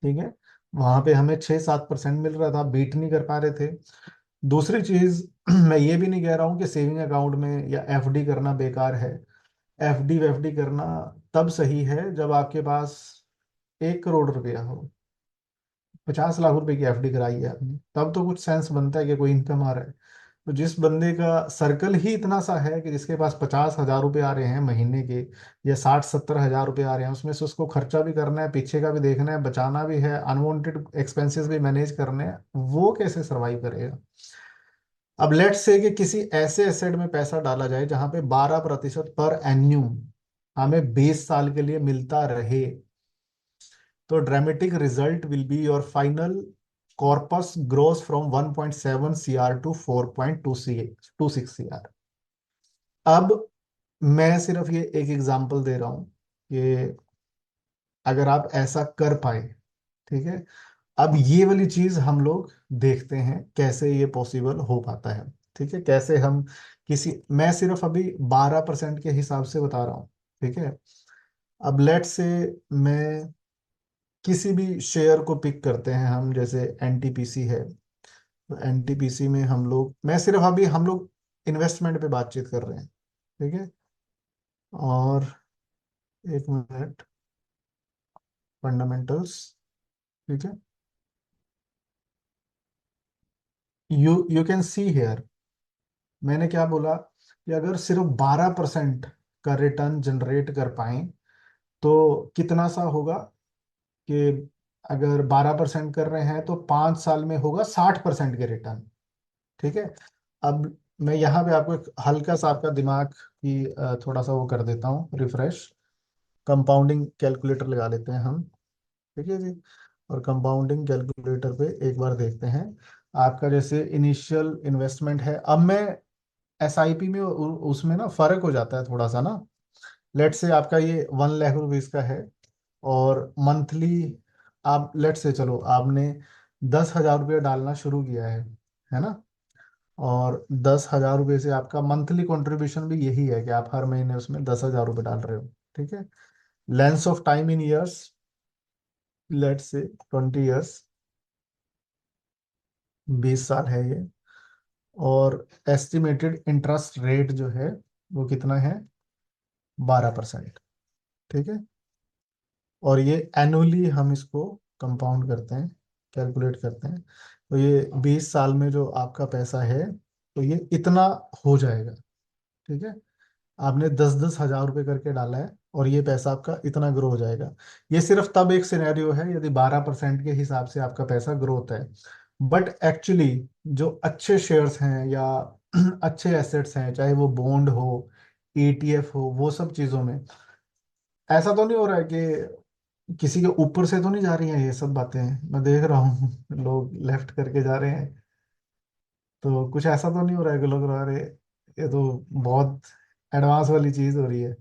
ठीक है, वहां पे हमें 6-7% मिल रहा था, बीट नहीं कर पा रहे थे। दूसरी चीज मैं ये भी नहीं कह रहा हूं कि सेविंग अकाउंट में या FD करना बेकार है। FD वेफडी करना तब सही है जब आपके पास 1 करोड़ रुपया हो। 50 लाख रुपए की FD कराई है आपने, तब तो कुछ सेंस बनता है कि कोई इनकम आ रहा है। तो जिस बंदे का सर्कल ही इतना सा है कि जिसके पास 50 हजार रुपये आ रहे हैं महीने के, या 60-70 हजार रुपये आ रहे हैं, उसमें से उसको खर्चा भी करना है, पीछे का भी देखना है, बचाना भी है, अनवांटेड एक्सपेंसेस भी मैनेज करने हैं, वो कैसे सरवाइव करेगा? अब लेट्स से कि किसी ऐसे एसेट में पैसा डाला जाए जहां पे 12% पर एन्यूम हमें 20 साल के लिए मिलता रहे, तो dramatic result will be your final corpus grows from 1.7 CR to 4.26 CR। अब मैं सिर्फ ये एक एग्जांपल दे रहा हूं कि अगर आप ऐसा कर पाए, ठीक है, अब ये वाली चीज हम लोग देखते हैं कैसे ये पॉसिबल हो पाता है। ठीक है, कैसे हम किसी, मैं सिर्फ अभी 12% के हिसाब से बता रहा हूँ। ठीक है, अब लेट से मैं किसी भी शेयर को पिक करते हैं हम, जैसे NTPC है, तो NTPC में हम लोग, मैं सिर्फ अभी हम लोग इन्वेस्टमेंट पे बातचीत कर रहे हैं। ठीक है, और एक मिनट, फंडामेंटल्स। ठीक है, यू कैन सी हेयर, मैंने क्या बोला कि अगर सिर्फ 12% का रिटर्न जनरेट कर पाए तो कितना सा होगा, कि अगर 12% कर रहे हैं तो 5 साल में होगा 60% के रिटर्न। ठीक है, अब मैं यहाँ पे आपको एक हल्का सा आपका दिमाग की थोड़ा सा वो कर देता हूँ रिफ्रेश। कंपाउंडिंग कैलकुलेटर लगा लेते हैं हम। ठीक है जी, और कंपाउंडिंग कैलकुलेटर पे एक बार देखते हैं। आपका जैसे इनिशियल इन्वेस्टमेंट है, अब मैं SIP में उसमें ना फर्क हो जाता है थोड़ा सा ना। लेट से आपका ये 1 लाख रुपीज का है, और मंथली आप लेट से, चलो आपने 10 हजार रुपये डालना शुरू किया है ना, और 10 हजार रुपये से आपका मंथली कंट्रीब्यूशन भी यही है कि आप हर महीने उसमें 10 हजार रुपये डाल रहे हो। ठीक है, length of time in years, let's say 20 years, 20 साल है ये। और एस्टिमेटेड इंटरेस्ट रेट जो है वो कितना है? 12%। ठीक है। और ये एनुअली हम इसको कंपाउंड करते हैं, कैलकुलेट करते हैं, तो ये 20 साल में जो आपका पैसा है तो ये इतना हो जाएगा। ठीक है। आपने 10-10 हजार रुपये करके डाला है और ये पैसा आपका इतना ग्रो हो जाएगा। ये सिर्फ तब एक सिनेरियो है यदि 12% के हिसाब से आपका पैसा ग्रो होता है। बट एक्चुअली जो अच्छे शेयर्स हैं या अच्छे एसेट्स हैं, चाहे वो बॉन्ड हो, ईटीएफ हो, वो सब चीजों में ऐसा तो नहीं हो रहा है कि किसी के ऊपर से तो नहीं जा रही हैं ये सब बातें। मैं देख रहा हूँ लोग लेफ्ट करके जा रहे हैं, तो कुछ ऐसा तो नहीं हो रहा है कि लोग रह रहे ये तो बहुत एडवांस वाली चीज हो रही है।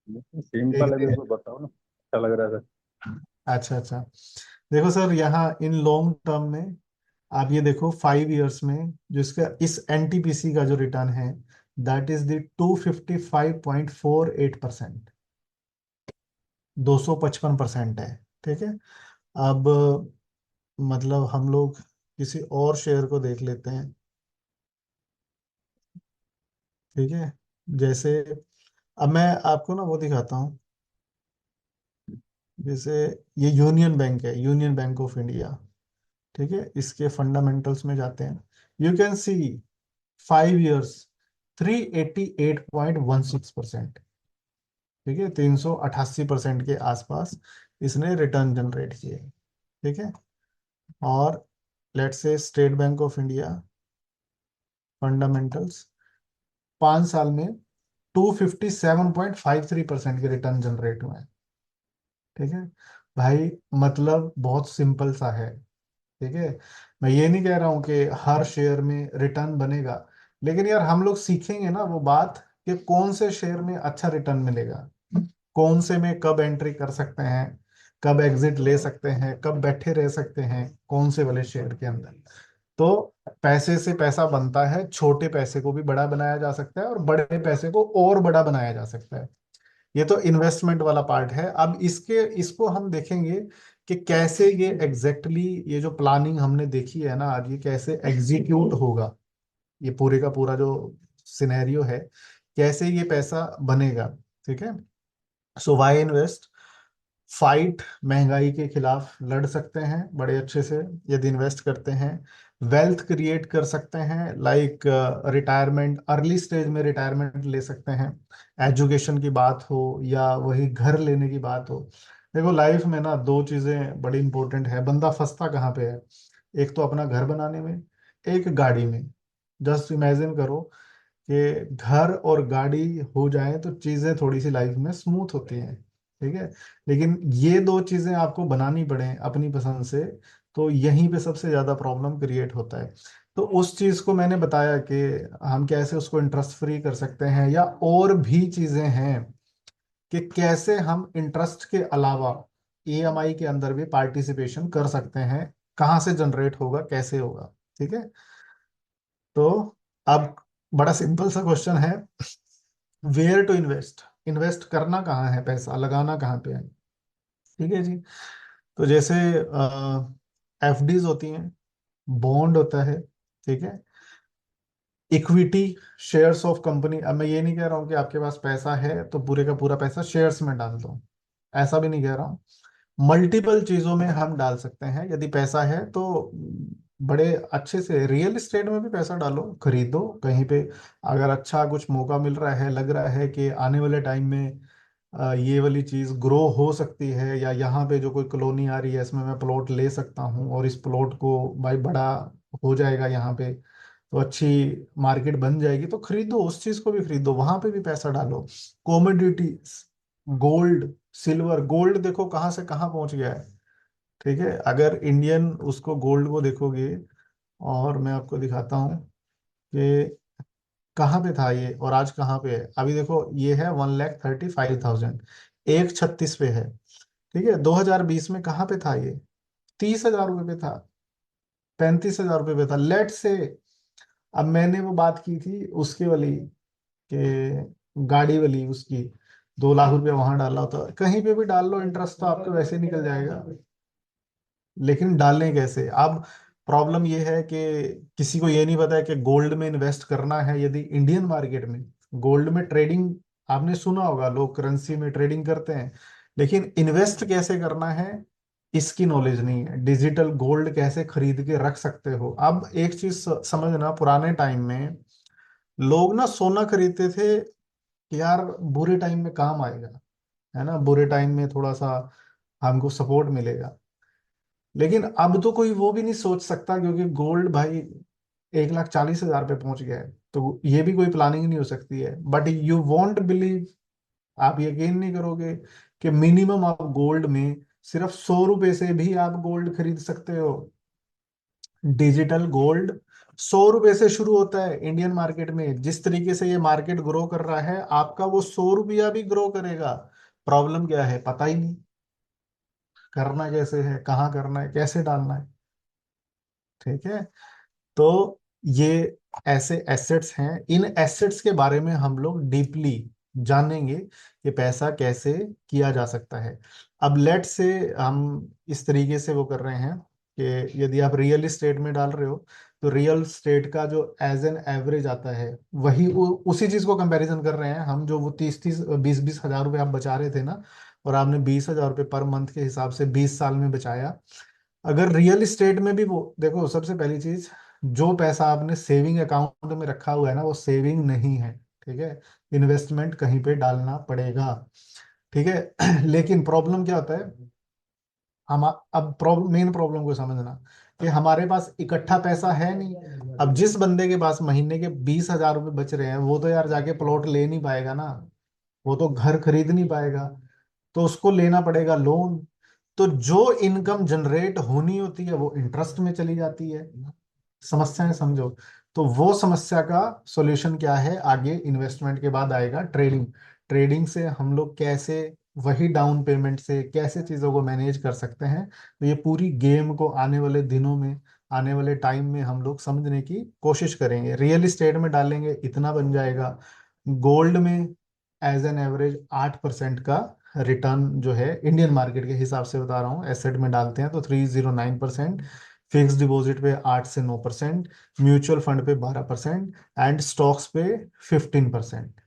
सिंपल है, एक बिल्कुल बताओ ना, अच्छा लग रहा है सर। अच्छा अच्छा, देखो सर, यहाँ इन लॉन्ग टर्म में आप ये देखो 5 इयर्स में जो इसका इस एनटीपीसी का जो रिटर्न है, दैट इज द 255.48%। 255% है। ठीक है। अब मतलब हम लोग किसी और शेयर को देख लेते हैं। ठीक है। जैसे अब मैं आपको ना वो दिखाता हूँ। जैसे ये यूनियन बैंक है, यूनियन बैंक ऑफ इंडिया। ठीक है। इसके फंडामेंटल्स में जाते हैं। You can see 5 years 388.16%। ठीक है। 388% के आसपास इसने रिटर्न जनरेट किए। ठीक है। और let's say state bank of India fundamentals 5 साल में 257.53% के रिटर्न जनरेट हुए हैं। ठीक है भाई, मतलब बहुत सिंपल सा है। ठीक है। मैं ये नहीं कह रहा हूं कि हर शेयर में रिटर्न बनेगा, लेकिन यार हम लोग सीखेंगे ना वो बात कि कौन से शेयर में अच्छा रिटर्न मिलेगा, कौन से में कब एंट्री कर सकते हैं, कब एग्जिट ले सकते हैं, कब बैठे रह सकते हैं कौन से वाले शेयर के अंदर। तो पैसे से पैसा बनता है, छोटे पैसे को भी बड़ा बनाया जा सकता है और बड़े पैसे को और बड़ा बनाया जा सकता है। ये तो इन्वेस्टमेंट वाला पार्ट है। अब इसको हम देखेंगे कि कैसे ये एग्जैक्टली ये जो प्लानिंग हमने देखी है ना आज, ये कैसे एग्जीक्यूट होगा। ये पूरे का पूरा जो सिनेरियो है, कैसे ये पैसा बनेगा। ठीक है। सो वाई इन्वेस्ट? फाइट महंगाई के खिलाफ लड़ सकते हैं बड़े अच्छे से यदि इन्वेस्ट करते हैं। वेल्थ क्रिएट कर सकते हैं, लाइक रिटायरमेंट, अर्ली स्टेज में रिटायरमेंट ले सकते हैं। एजुकेशन की बात हो या वही घर लेने की बात हो। देखो लाइफ में ना दो चीजें बड़ी इंपॉर्टेंट है। बंदा फंसता कहाँ पे है? एक तो अपना घर बनाने में, एक गाड़ी में। जस्ट इमेजिन करो कि घर और गाड़ी हो जाए तो चीजें थोड़ी सी लाइफ में स्मूथ होती हैं। ठीक है। लेकिन ये दो चीजें आपको बनानी पड़े अपनी पसंद से, तो यहीं पे सबसे ज्यादा प्रॉब्लम क्रिएट होता है। तो उस चीज को मैंने बताया कि हम कैसे उसको इंटरेस्ट फ्री कर सकते हैं, या और भी चीजें हैं कि कैसे हम इंटरेस्ट के अलावा ईएमआई के अंदर भी पार्टिसिपेशन कर सकते हैं, कहाँ से जनरेट होगा, कैसे होगा। ठीक है। तो अब बड़ा सिंपल सा क्वेश्चन है, वेयर टू इन्वेस्ट? इन्वेस्ट करना कहाँ है, पैसा लगाना कहाँ पे है? ठीक है जी। तो जैसे एफडीज होती हैं, बॉन्ड होता है। ठीक है। Equity, shares of company. अब मैं ये नहीं कह रहा हूँ कि आपके पास पैसा है तो पूरे का पूरा पैसा शेयर्स में डाल दो, ऐसा भी नहीं कह रहा हूँ। मल्टीपल चीजों में हम डाल सकते हैं यदि पैसा है तो। बड़े अच्छे से रियल एस्टेट में भी पैसा डालो, खरीदो कहीं पे। अगर अच्छा कुछ मौका मिल रहा है, लग रहा है कि आने वाले टाइम में ये वाली चीज ग्रो हो सकती है, या यहाँ पे जो कोई कॉलोनी आ रही है इसमें मैं प्लॉट ले सकता हूँ और इस प्लॉट को भाई बड़ा हो जाएगा यहाँ पे, तो अच्छी मार्केट बन जाएगी, तो खरीदो, उस चीज को भी खरीदो, वहां पे भी पैसा डालो। Commodities, gold, silver. गोल्ड देखो कहाँ से कहाँ पहुंच गया है। ठीक है। अगर इंडियन उसको गोल्ड को देखोगे, और मैं आपको दिखाता हूँ कि कहाँ पे था ये और आज कहाँ पे है। अभी देखो ये है 1,35,000, 1,36 पे है। ठीक है। 2020 में कहाँ पे था ये? 30,000 रुपये पे था, 35,000 रुपये पे था, लेट से। अब मैंने वो बात की थी उसके वाली कि गाड़ी वाली उसकी, 2 लाख रुपया वहां डाला होता, कहीं पे भी डाल लो, इंटरेस्ट तो आपको वैसे निकल जाएगा। लेकिन डालें कैसे अब? प्रॉब्लम ये है कि किसी को ये नहीं पता है कि गोल्ड में इन्वेस्ट करना है यदि इंडियन मार्केट में। गोल्ड में ट्रेडिंग आपने सुना होगा, लोग करेंसी में ट्रेडिंग करते हैं, लेकिन इन्वेस्ट कैसे करना है इसकी नॉलेज नहीं है। डिजिटल गोल्ड कैसे खरीद के रख सकते हो। अब एक चीज समझना, पुराने टाइम में लोग ना सोना खरीदते थे कि यार बुरे टाइम में काम आएगा, है ना, बुरे टाइम में थोड़ा सा हमको सपोर्ट मिलेगा। लेकिन अब तो कोई वो भी नहीं सोच सकता, क्योंकि गोल्ड भाई 1,40,000 पे पहुंच गया है, तो ये भी कोई प्लानिंग नहीं हो सकती है। बट यू वॉन्ट बिलीव, आप यकीन नहीं करोगे कि मिनिमम आप गोल्ड में सिर्फ 100 रुपए से भी आप गोल्ड खरीद सकते हो। डिजिटल गोल्ड 100 रुपए से शुरू होता है इंडियन मार्केट में। जिस तरीके से ये मार्केट ग्रो कर रहा है, आपका वो 100 रुपया भी ग्रो करेगा। प्रॉब्लम क्या है, पता ही नहीं करना कैसे है, कहाँ करना है, कैसे डालना है। ठीक है, तो ये ऐसे एसेट्स हैं। इन एसेट्स के बारे में हम लोग डीपली जानेंगे कि पैसा कैसे किया जा सकता है। अब लेट से हम इस तरीके से वो कर रहे हैं कि यदि आप रियल इस्टेट में डाल रहे हो, तो रियल स्टेट का जो एज एन एवरेज आता है वही उसी चीज को कंपैरिजन कर रहे हैं हम। जो वो 30-30 20-20 हजार रुपये आप बचा रहे थे ना, और आपने 20 हजार रुपये पर मंथ के हिसाब से 20 साल में बचाया। अगर रियल इस्टेट में भी वो देखो, सबसे पहली चीज, जो पैसा आपने सेविंग अकाउंट में रखा हुआ है ना, वो सेविंग नहीं है। ठीक है, इन्वेस्टमेंट कहीं पे डालना पड़ेगा। ठीक है लेकिन प्रॉब्लम क्या होता है, हम अब प्रॉब्लम, मेन प्रॉब्लम को समझना कि हमारे पास इकट्ठा पैसा है नहीं। अब जिस बंदे के पास महीने के 20 हजार रुपये बच रहे हैं, वो तो यार जाके प्लॉट ले नहीं पाएगा ना, वो तो घर खरीद नहीं पाएगा, तो उसको लेना पड़ेगा लोन। तो जो इनकम जनरेट होनी होती है वो इंटरेस्ट में चली जाती है। समस्याएं समझो। तो वो समस्या का सॉल्यूशन क्या है, आगे इन्वेस्टमेंट के बाद आएगा ट्रेडिंग। ट्रेडिंग से हम लोग कैसे वही डाउन पेमेंट से कैसे चीज़ों को मैनेज कर सकते हैं। तो ये पूरी गेम को आने वाले दिनों में, आने वाले टाइम में हम लोग समझने की कोशिश करेंगे। रियल इस्टेट में डालेंगे इतना बन जाएगा, गोल्ड में एज एन एवरेज 8% का रिटर्न जो है, इंडियन मार्केट के हिसाब से बता रहा हूँ, एसेट में डालते हैं तो 309%। फिक्स डिपॉजिट पे 8 से 9%, म्यूचुअल फंड पे 12%, एंड स्टॉक्स पे 15%।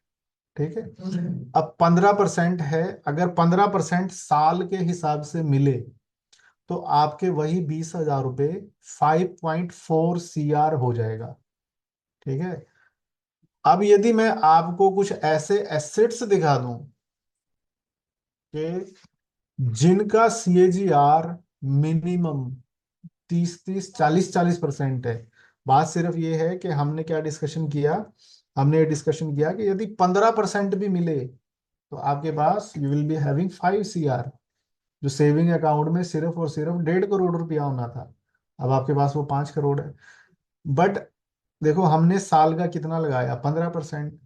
ठीक है, अब 15% है। अगर 15% साल के हिसाब से मिले, तो आपके वही 20 हजार रुपये 5.4 CR हो जाएगा। ठीक है, अब यदि मैं आपको कुछ ऐसे एसेट्स दिखा दूं कि जिनका CAGR मिनिमम 30-30 40-40% है। बात सिर्फ ये है कि हमने क्या डिस्कशन किया, हमने ये डिस्कशन किया कि यदि 15% भी मिले, तो आपके पास you will be having 5 CR। जो सेविंग अकाउंट में सिर्फ और सिर्फ 1.5 करोड़ रुपया होना था, अब आपके पास वो 5 करोड़ है। बट देखो, हमने साल का कितना लगाया, 15%।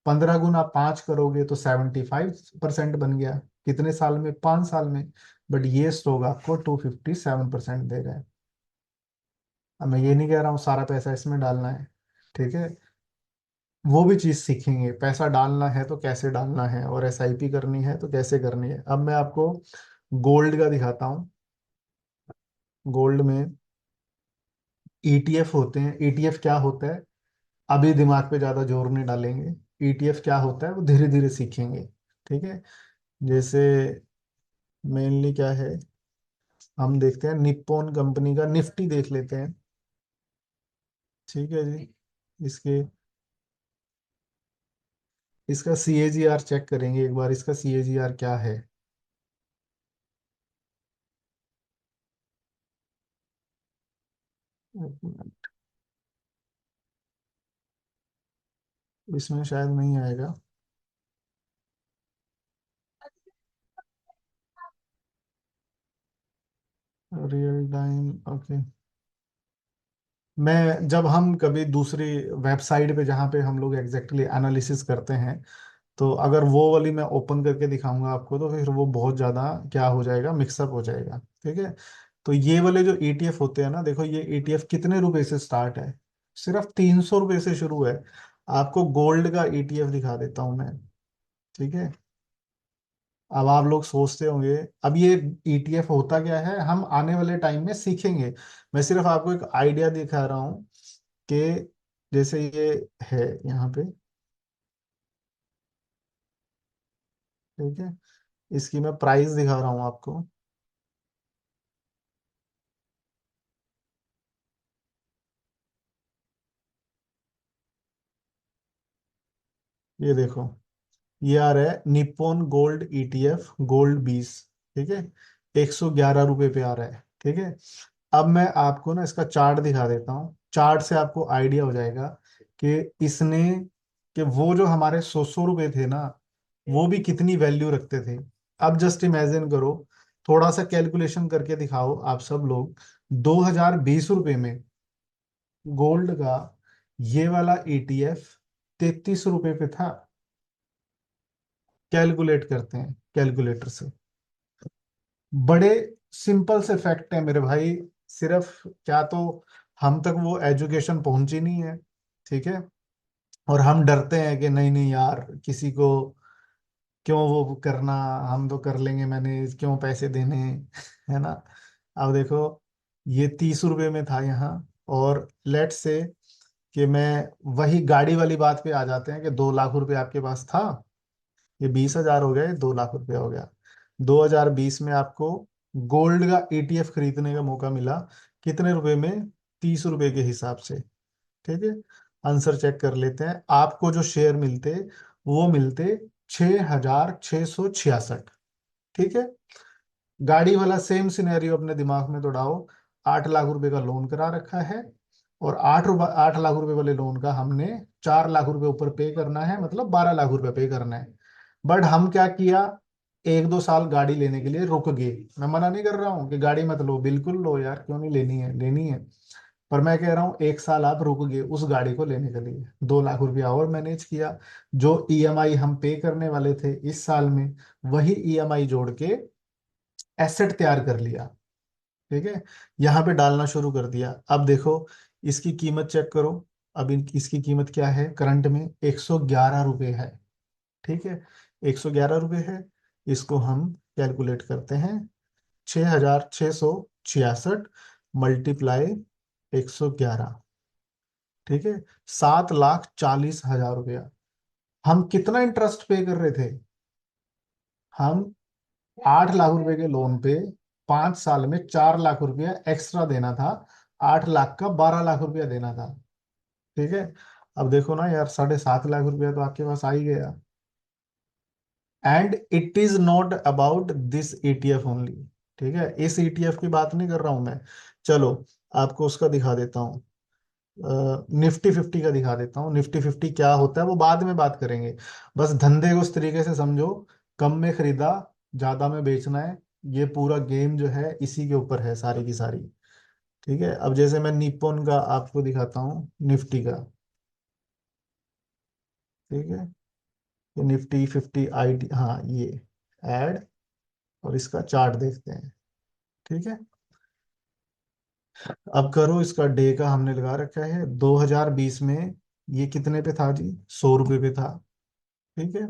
15 गुना 5 करोगे तो 75% बन गया। कितने साल में, 5 साल में। बट ये स्टॉक आपको 257% दे रहा है। अब मैं ये नहीं कह रहा हूँ सारा पैसा इसमें डालना है। ठीक है, वो भी चीज सीखेंगे, पैसा डालना है तो कैसे डालना है, और SIP करनी है तो कैसे करनी है। अब मैं आपको गोल्ड का दिखाता हूँ। गोल्ड में ETF होते हैं। ETF क्या होता है, अभी दिमाग पे ज्यादा जोर नहीं डालेंगे। ETF क्या होता है वो धीरे धीरे सीखेंगे। ठीक है, जैसे मेनली क्या है, हम देखते हैं निप्पॉन कंपनी का निफ्टी देख लेते हैं। ठीक है जी, इसके इसका CAGR चेक करेंगे एक बार, इसका CAGR क्या है। एक मिनट, इसमें शायद नहीं आएगा। Real time, okay. मैं जब हम कभी दूसरी वेबसाइट पे जहाँ पे हम लोग एग्जैक्टली एनालिसिस करते हैं, तो अगर वो वाली मैं ओपन करके दिखाऊंगा आपको, तो फिर वो बहुत ज़्यादा क्या हो जाएगा, मिक्सअप हो जाएगा। ठीक है, तो ये वाले जो ETF होते हैं ना, देखो ये ETF कितने रुपए से स्टार्ट है, सिर्फ 300 रुपये से शुरू है। आपको गोल्ड का ETF दिखा देता हूँ मैं। ठीक है, अब आप लोग सोचते होंगे, अब ये ईटीएफ होता क्या है, हम आने वाले टाइम में सीखेंगे। मैं सिर्फ आपको एक आइडिया दिखा रहा हूँ कि जैसे ये है यहाँ पे, ठीक है, इसकी मैं प्राइस दिखा रहा हूँ आपको। ये देखो, ये आ रहा है निप्पॉन गोल्ड ईटीएफ गोल्ड 20, ठीक है, 111 रुपये पे आ रहा है, ठीक है। अब मैं आपको ना इसका चार्ट दिखा देता हूँ, चार्ट से आपको आइडिया हो जाएगा कि इसने, कि वो जो हमारे 100 रुपए थे ना, वो भी कितनी वैल्यू रखते थे। अब जस्ट इमेजिन करो, थोड़ा सा कैलकुलेशन करके दिखाओ आप सब लोग, 2020 रुपए में गोल्ड का ये वाला ईटीएफ 33 रुपए पे था। कैलकुलेट करते हैं कैलकुलेटर से, बड़े सिंपल से फैक्ट है मेरे भाई। सिर्फ क्या तो हम तक वो एजुकेशन पहुंची नहीं है, ठीक है, और हम डरते हैं कि नहीं नहीं यार, किसी को क्यों वो करना, हम तो कर लेंगे, मैंने क्यों पैसे देने, है ना। अब देखो, ये 30 रुपए में था यहाँ, और लेट से कि मैं वही गाड़ी वाली बात पे आ जाते हैं कि 2 लाख रुपए आपके पास था, ये 20 हजार हो गए, 2 लाख रुपया हो गया। 2020 में आपको गोल्ड का ईटीएफ खरीदने का मौका मिला, कितने रुपए में, 30 रुपए के हिसाब से, ठीक है। आंसर चेक कर लेते हैं, आपको जो शेयर मिलते वो मिलते 6,666, ठीक है। गाड़ी वाला सेम सिनेरियो अपने दिमाग में दौड़ाओ, 8 लाख रुपए का लोन करा रखा है, और 8 लाख रुपए वाले लोन का हमने 4 लाख रुपए ऊपर पे करना है, मतलब 12 लाख रुपए पे करना है। बट हम क्या किया, 1-2 साल गाड़ी लेने के लिए रुक गए। मैं मना नहीं कर रहा हूँ कि गाड़ी मत लो, बिल्कुल लो यार, क्यों नहीं, लेनी है लेनी है। पर मैं कह रहा हूँ 1 साल आप रुक गए उस गाड़ी को लेने के लिए, 2 लाख रुपया और मैनेज किया। जो ईएमआई हम पे करने वाले थे इस साल में, वही ईएमआई जोड़ के एसेट तैयार कर लिया, ठीक है, यहाँ पे डालना शुरू कर दिया। अब देखो, इसकी कीमत चेक करो। अब इसकी कीमत क्या है करंट में, 111 रुपये है, ठीक है, 111 रुपये है। इसको हम कैलकुलेट करते हैं, 6,666 मल्टीप्लाई 111, ठीक है, 7,40,000 रुपया। हम कितना इंटरेस्ट पे कर रहे थे, हम 8 लाख रुपए के लोन पे 5 साल में 4 लाख रुपया एक्स्ट्रा देना था, 8 लाख का 12 लाख रुपया देना था, ठीक है। अब देखो ना यार, 7.5 लाख रुपया तो आपके पास आ ही गया। And it is not about this ETF only, ठीक है, इस ईटीएफ की बात नहीं कर रहा हूं मैं। चलो, आपको उसका दिखा देता हूँ, निफ्टी 50 का दिखा देता हूँ। निफ्टी 50 क्या होता है वो बाद में बात करेंगे, बस धंधे को इस तरीके से समझो, कम में खरीदा, ज्यादा में बेचना है। ये पूरा गेम जो है इसी के ऊपर है सारी की सारी, ठीक है। अब जैसे मैं निप्पॉन का आपको दिखाता हूँ, निफ्टी का, ठीक है, ये निफ्टी 50 आईडी, हाँ ये ऐड, और इसका चार्ट देखते हैं, ठीक है। अब करो, इसका डे का हमने लगा रखा है 2020 में, ये कितने पे था जी, 100 रुपये पे था, ठीक है।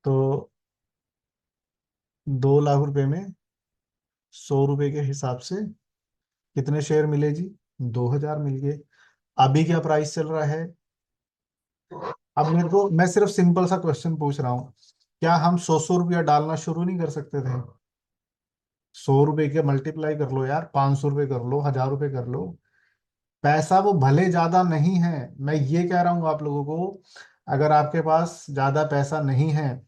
तो 2 लाख रुपए में 100 रुपये के हिसाब से कितने शेयर मिले जी, 2,000 मिल गए। अभी क्या प्राइस चल रहा है, अब मेरे को, मैं सिर्फ सिंपल सा क्वेश्चन पूछ रहा हूँ, क्या हम 100-100 रुपया डालना शुरू नहीं कर सकते थे। 100 रुपये के मल्टीप्लाई कर लो यार, 500 रुपये कर लो, 1,000 रुपये कर लो। पैसा वो भले ज्यादा नहीं है, मैं ये कह रहा हूँ आप लोगों को, अगर आपके पास ज्यादा पैसा नहीं है,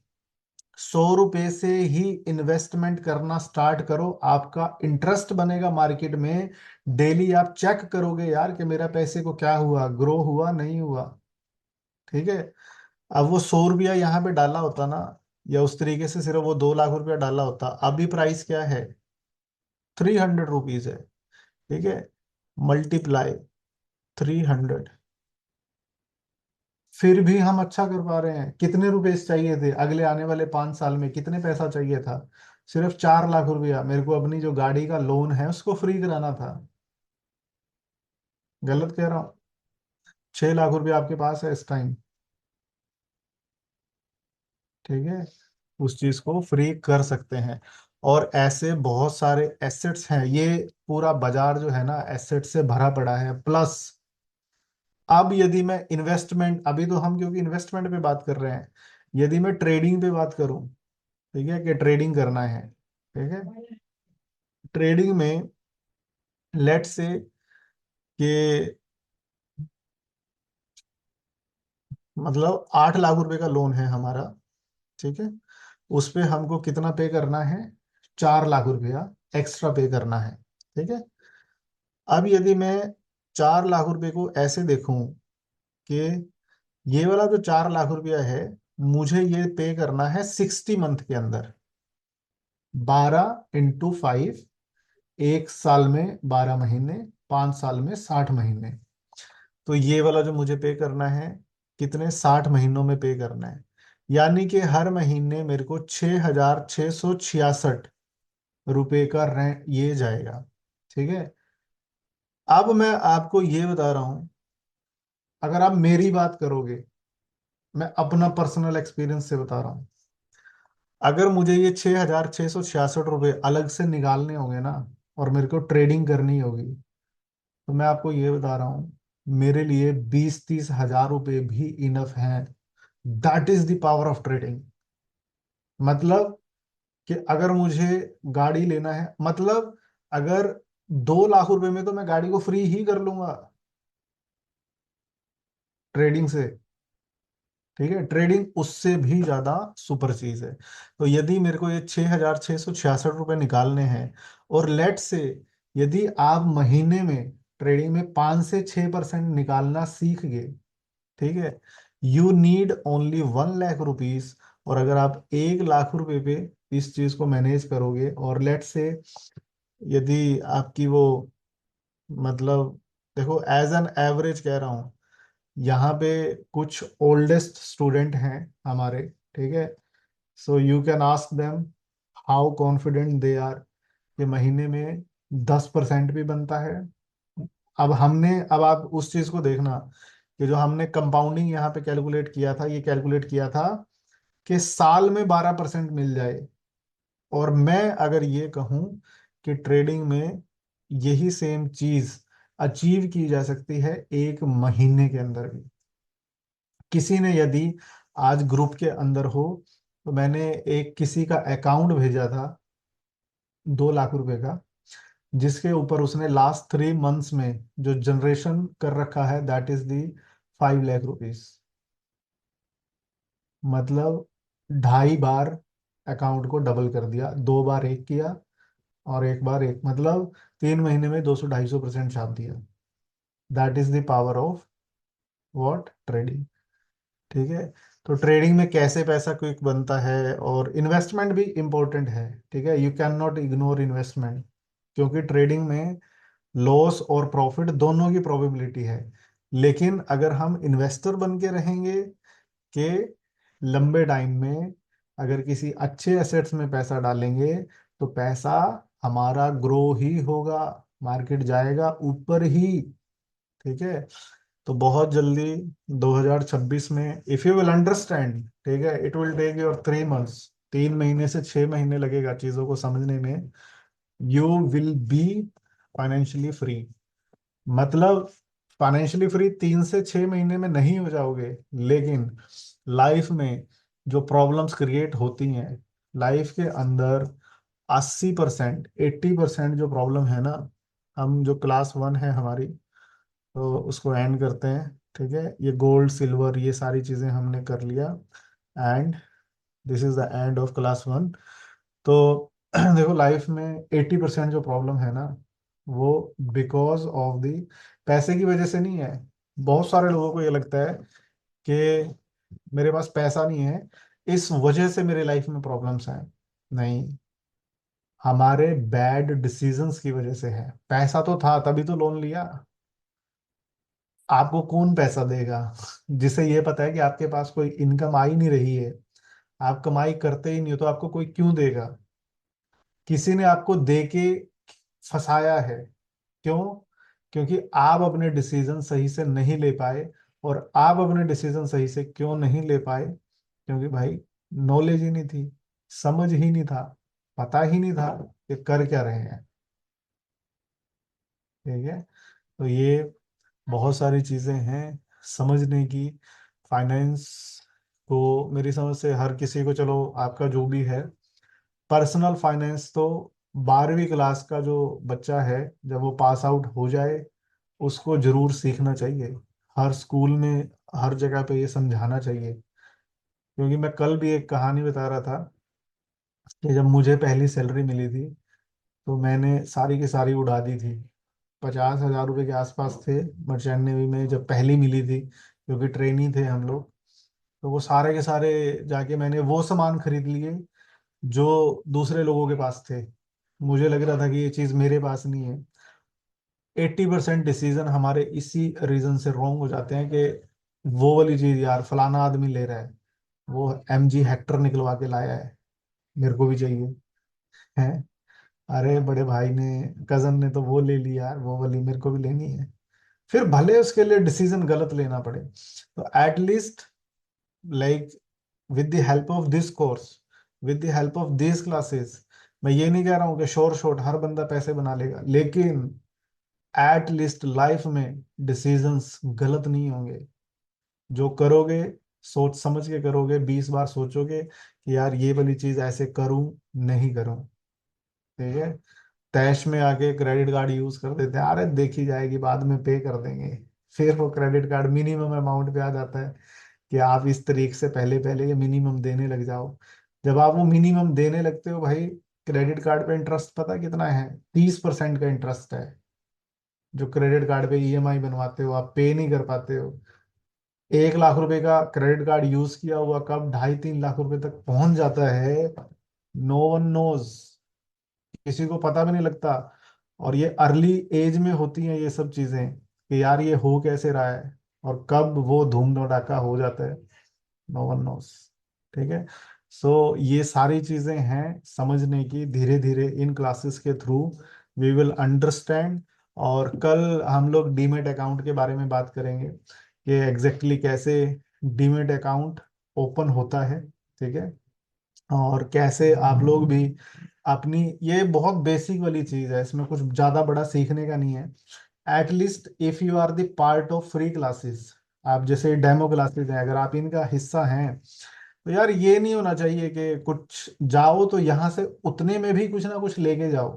100 रुपये से ही इन्वेस्टमेंट करना स्टार्ट करो, आपका इंटरेस्ट बनेगा मार्केट में। डेली आप चेक करोगे यार कि मेरा पैसे को क्या हुआ, ग्रो हुआ नहीं हुआ, ठीक है। अब वो 100 रुपया यहाँ पे डाला होता ना, या उस तरीके से सिर्फ वो 2 लाख रुपया डाला होता, अभी प्राइस क्या है, 300 रुपीज है, ठीक है, मल्टीप्लाई 300। फिर भी हम अच्छा कर पा रहे हैं। कितने रुपए चाहिए थे अगले आने वाले 5 साल में, कितने पैसा चाहिए था, सिर्फ 4 लाख रुपया। मेरे को अपनी जो गाड़ी का लोन है उसको फ्री कराना था, गलत कह रहा हूँ। 6 लाख रुपया आपके पास है इस टाइम, ठीक है, उस चीज को फ्री कर सकते हैं। और ऐसे बहुत सारे एसेट्स हैं, ये पूरा बाजार जो है ना एसेट से भरा पड़ा है। प्लस अब यदि मैं इन्वेस्टमेंट, अभी तो हम क्योंकि इन्वेस्टमेंट पे बात कर रहे हैं, यदि मैं ट्रेडिंग पे बात करूं, ठीक है, कि ट्रेडिंग करना है, ठीक है, ट्रेडिंग में लेट से कि मतलब 8 लाख रुपए का लोन है हमारा, ठीक है, उस पे हमको कितना पे करना है, 4 लाख रुपया एक्स्ट्रा पे करना है, ठीक है। अब यदि मैं 4 लाख रुपए को ऐसे देखूं कि ये वाला जो 4 लाख रुपया है, मुझे ये पे करना है 60 मंथ के अंदर, 12 × 5, 1 साल में 12 महीने, 5 साल में 60 महीने। तो ये वाला जो मुझे पे करना है, कितने, 60 महीनों में पे करना है। यानी कि हर महीने मेरे को 6,666 रुपए का रेंट ये जाएगा, ठीक है। अब मैं आपको ये बता रहा हूं, अगर आप मेरी बात करोगे, मैं अपना पर्सनल एक्सपीरियंस से बता रहा हूं, अगर मुझे ये 6,666 रुपये अलग से निकालने होंगे ना, और मेरे को ट्रेडिंग करनी होगी, तो मैं आपको ये बता रहा हूँ, मेरे लिए 20-30 हजार रुपये भी इनफ हैं। That is the power of trading. मतलब कि अगर मुझे गाड़ी लेना है, मतलब अगर 2 लाख रुपए में तो मैं गाड़ी को फ्री ही कर लूंगा ट्रेडिंग से, ठीक है। ट्रेडिंग उससे भी ज्यादा सुपर चीज है। तो यदि मेरे को ये 6,666 रुपये निकालने हैं, और लेट से यदि आप महीने में ट्रेडिंग में 5 से 6% निकालना सीख गए, ठीक है, you need only 1 lakh rupees. और अगर आप 1 लाख रुपए पे इस चीज को मैनेज करोगे, और लेट से यदि आपकी वो, मतलब देखो एज एन एवरेज कह रहा हूँ, यहाँ पे कुछ ओल्डेस्ट स्टूडेंट हैं हमारे, ठीक है। So you can ask them how confident they are कि महीने में 10% भी बनता है। अब आप उस चीज को देखना कि जो हमने कंपाउंडिंग यहाँ पे कैलकुलेट किया था, ये कैलकुलेट किया था कि साल में 12% मिल जाए। और मैं अगर ये कहूँ कि ट्रेडिंग में यही सेम चीज अचीव की जा सकती है 1 महीने के अंदर भी। किसी ने यदि आज ग्रुप के अंदर हो, तो मैंने एक किसी का अकाउंट भेजा था 2 लाख रुपए का, जिसके ऊपर उसने लास्ट 3 मंथ्स में जो जनरेशन कर रखा है, that is the 5 lakh rupees. मतलब 2.5 बार अकाउंट को डबल कर दिया, 2 बार एक किया और एक बार एक, मतलब 3 महीने में 200-250% छाप दिया। That is the power of what, trading, ठीक है। तो ट्रेडिंग में कैसे पैसा क्विक बनता है, और इन्वेस्टमेंट भी इंपॉर्टेंट है, ठीक है, you can not ignore investment, क्योंकि ट्रेडिंग में लॉस और प्रॉफिट दोनों की प्रोबेबिलिटी है। लेकिन अगर हम इन्वेस्टर बन के रहेंगे कि लंबे टाइम में अगर किसी अच्छे एसेट्स में पैसा डालेंगे, तो पैसा हमारा ग्रो ही होगा, मार्केट जाएगा ऊपर ही, ठीक है। तो बहुत जल्दी 2026 में, इफ यू विल अंडरस्टैंड, ठीक है, it will take your 3 months, 3 महीने से 6 महीने लगेगा चीजों को समझने में, you will be financially free. मतलब फाइनेंशियली फ्री 3 से 6 महीने में नहीं हो जाओगे, लेकिन लाइफ में जो प्रॉब्लम्स क्रिएट होती हैं लाइफ के अंदर, 80% 80% जो प्रॉब्लम है ना, हम जो क्लास 1 है हमारी, तो उसको एंड करते हैं, ठीक है। ये गोल्ड सिल्वर ये सारी चीजें हमने कर लिया, and this is the end of class 1। तो देखो लाइफ में 80% जो प्रॉब्लम है ना, वो बिकॉज ऑफ द पैसे की वजह से नहीं है। बहुत सारे लोगों को ये लगता है कि मेरे पास पैसा नहीं है, इस वजह से मेरे लाइफ में प्रॉब्लम्स हैं। नहीं, हमारे बैड डिसीजंस की वजह से है। पैसा तो था तभी तो लोन लिया। आपको कौन पैसा देगा जिसे ये पता है कि आपके पास कोई इनकम आ ही नहीं रही है, आप कमाई करते ही नहीं हो, तो आपको कोई क्यों देगा। किसी ने आपको दे के फंसाया है। क्यों? क्योंकि आप अपने डिसीजन सही से नहीं ले पाए। और आप अपने डिसीजन सही से क्यों नहीं ले पाए? क्योंकि भाई नॉलेज ही नहीं थी, समझ ही नहीं था, पता ही नहीं था कि कर क्या रहे हैं। ठीक है। तो ये बहुत सारी चीजें हैं समझने की। फाइनेंस को मेरी समझ से हर किसी को, चलो आपका जो भी है, पर्सनल फाइनेंस तो 12वीं क्लास का जो बच्चा है, जब वो पास आउट हो जाए उसको जरूर सीखना चाहिए। हर स्कूल में, हर जगह पे ये समझाना चाहिए। क्योंकि मैं कल भी एक कहानी बता रहा था कि जब मुझे पहली सैलरी मिली थी तो मैंने सारी की सारी उड़ा दी थी। 50,000 रुपये के आसपास थे मर्चेंट नेवी में जब पहली मिली थी, क्योंकि ट्रेनी थे हम लोग। तो वो सारे के सारे जाके मैंने वो सामान खरीद लिए जो दूसरे लोगों के पास थे। मुझे लग रहा था कि ये चीज़ मेरे पास नहीं है। 80% डिसीजन हमारे इसी रीजन से रॉन्ग हो जाते हैं कि वो वाली चीज़ यार फलाना आदमी ले रहा है, वो MG हेक्टर निकलवा के लाया है, मेरे को भी चाहिए है। अरे बड़े भाई ने, कजन ने तो वो ले लिया यार, वो वाली मेरे को भी लेनी है। फिर भले उसके लिए डिसीजन गलत लेना पड़े, तो at least like with the help of this course, with the help of this classes, मैं ये नहीं कह रहा हूँ कि शोर शॉर्ट हर बंदा पैसे बना लेगा, लेकिन एट लीस्ट लाइफ में डिसीजंस गलत नहीं होंगे। जो करोगे सोच समझ के करोगे, 20 बार सोचोगे कि यार ये वाली चीज ऐसे करूं नहीं करूं। ठीक है। तैश में आके क्रेडिट कार्ड यूज कर देते हैं, अरे देखी जाएगी बाद में पे कर देंगे। फिर वो क्रेडिट कार्ड मिनिमम अमाउंट पे आ जाता है कि आप इस तरीके से पहले पहले ये मिनिमम देने लग जाओ। जब आप वो मिनिमम देने लगते हो भाई, क्रेडिट कार्ड पे इंटरेस्ट पता कितना है? 30% का इंटरेस्ट है। जो क्रेडिट कार्ड पे EMI बनवाते हो, आप पे नहीं कर पाते हो। 1 लाख रुपए का क्रेडिट कार्ड यूज किया हुआ कब 2.5-3 लाख रुपए तक पहुंच जाता है, नो वन नोज, किसी को पता भी नहीं लगता। और ये अर्ली एज में होती हैं ये सब चीजें कि यार ये हो कैसे रहा है, और कब वो धूम धड़ाका हो जाता है, नो वन नोस। ठीक है। सो ये सारी चीजें हैं समझने की, धीरे धीरे इन क्लासेस के थ्रू वी विल अंडरस्टैंड। और कल हम लोग डीमेट अकाउंट के बारे में बात करेंगे कि एग्जैक्टली कैसे डीमेट अकाउंट ओपन होता है। ठीक है। और कैसे आप लोग भी अपनी, ये बहुत बेसिक वाली चीज है, इसमें कुछ ज्यादा बड़ा सीखने का नहीं है। At least if you are the part of free classes, आप जैसे डेमो क्लासेस हैं, अगर आप इनका हिस्सा हैं, तो यार ये नहीं होना चाहिए कि कुछ जाओ तो यहाँ से उतने में भी कुछ ना कुछ लेके जाओ।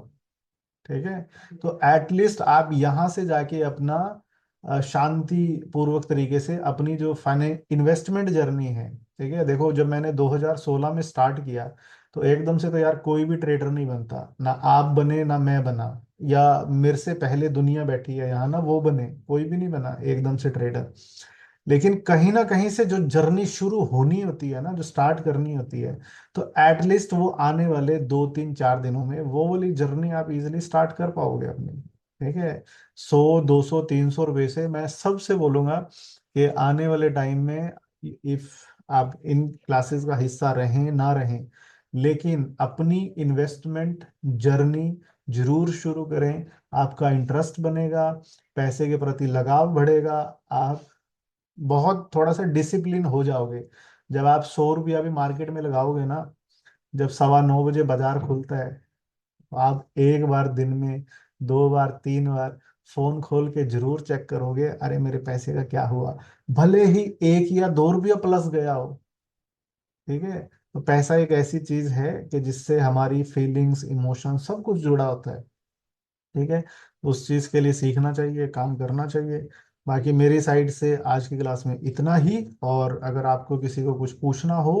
ठीक है। तो एटलीस्ट आप यहाँ से जाके अपना शांति पूर्वक तरीके से अपनी जो फाइनेंस इन्वेस्टमेंट जर्नी है। ठीक है। देखो जब मैंने 2016 में स्टार्ट किया, तो एकदम से तो यार कोई भी ट्रेडर नहीं बनता, ना आप बने ना मैं बना, या मेरे से पहले दुनिया बैठी है यहाँ ना वो बने, कोई भी नहीं बना एकदम से ट्रेडर। लेकिन कहीं ना कहीं से जो जर्नी शुरू होनी होती है ना, जो स्टार्ट करनी होती है, तो एटलीस्ट वो आने वाले 2-3-4 दिनों में वो वाली जर्नी आप इजिली स्टार्ट कर पाओगे अपनी। ठीक है। 100 200 300 रुपए से मैं सबसे बोलूंगा कि आने वाले टाइम में, इफ आप इन क्लासेस का हिस्सा रहें ना रहें, लेकिन अपनी इन्वेस्टमेंट जर्नी जरूर शुरू करें। आपका इंटरेस्ट बनेगा, पैसे के प्रति लगाव बढ़ेगा, आप बहुत थोड़ा सा डिसिप्लिन हो जाओगे। जब आप 100 रुपया भी मार्केट में लगाओगे ना, जब 9:15 बजे बाजार खुलता है, तो आप एक बार दिन में, 2 बार 3 बार फोन खोल के जरूर चेक करोगे, अरे मेरे पैसे का क्या हुआ। भले ही 1 या 2 रुपया प्लस गया हो। ठीक है। तो पैसा एक ऐसी चीज है कि जिससे हमारी फीलिंग्स, इमोशन सब कुछ जुड़ा होता है। ठीक है। उस चीज के लिए सीखना चाहिए, काम करना चाहिए। बाकी मेरी साइड से आज की क्लास में इतना ही। और अगर आपको किसी को कुछ पूछना हो,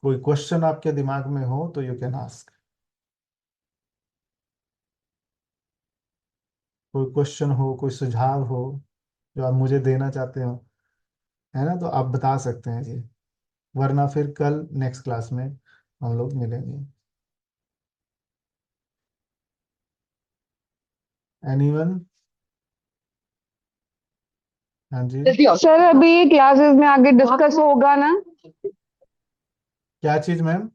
कोई क्वेश्चन आपके दिमाग में हो, तो यू कैन आस्क। कोई क्वेश्चन हो, कोई सुझाव हो जो आप मुझे देना चाहते हो, है ना, तो आप बता सकते हैं जी। वरना फिर कल नेक्स्ट क्लास में हम लोग मिलेंगे। एनीवन? हाँ जी। सर अभी क्लासेस में आगे डिस्कस होगा ना? क्या चीज मैम?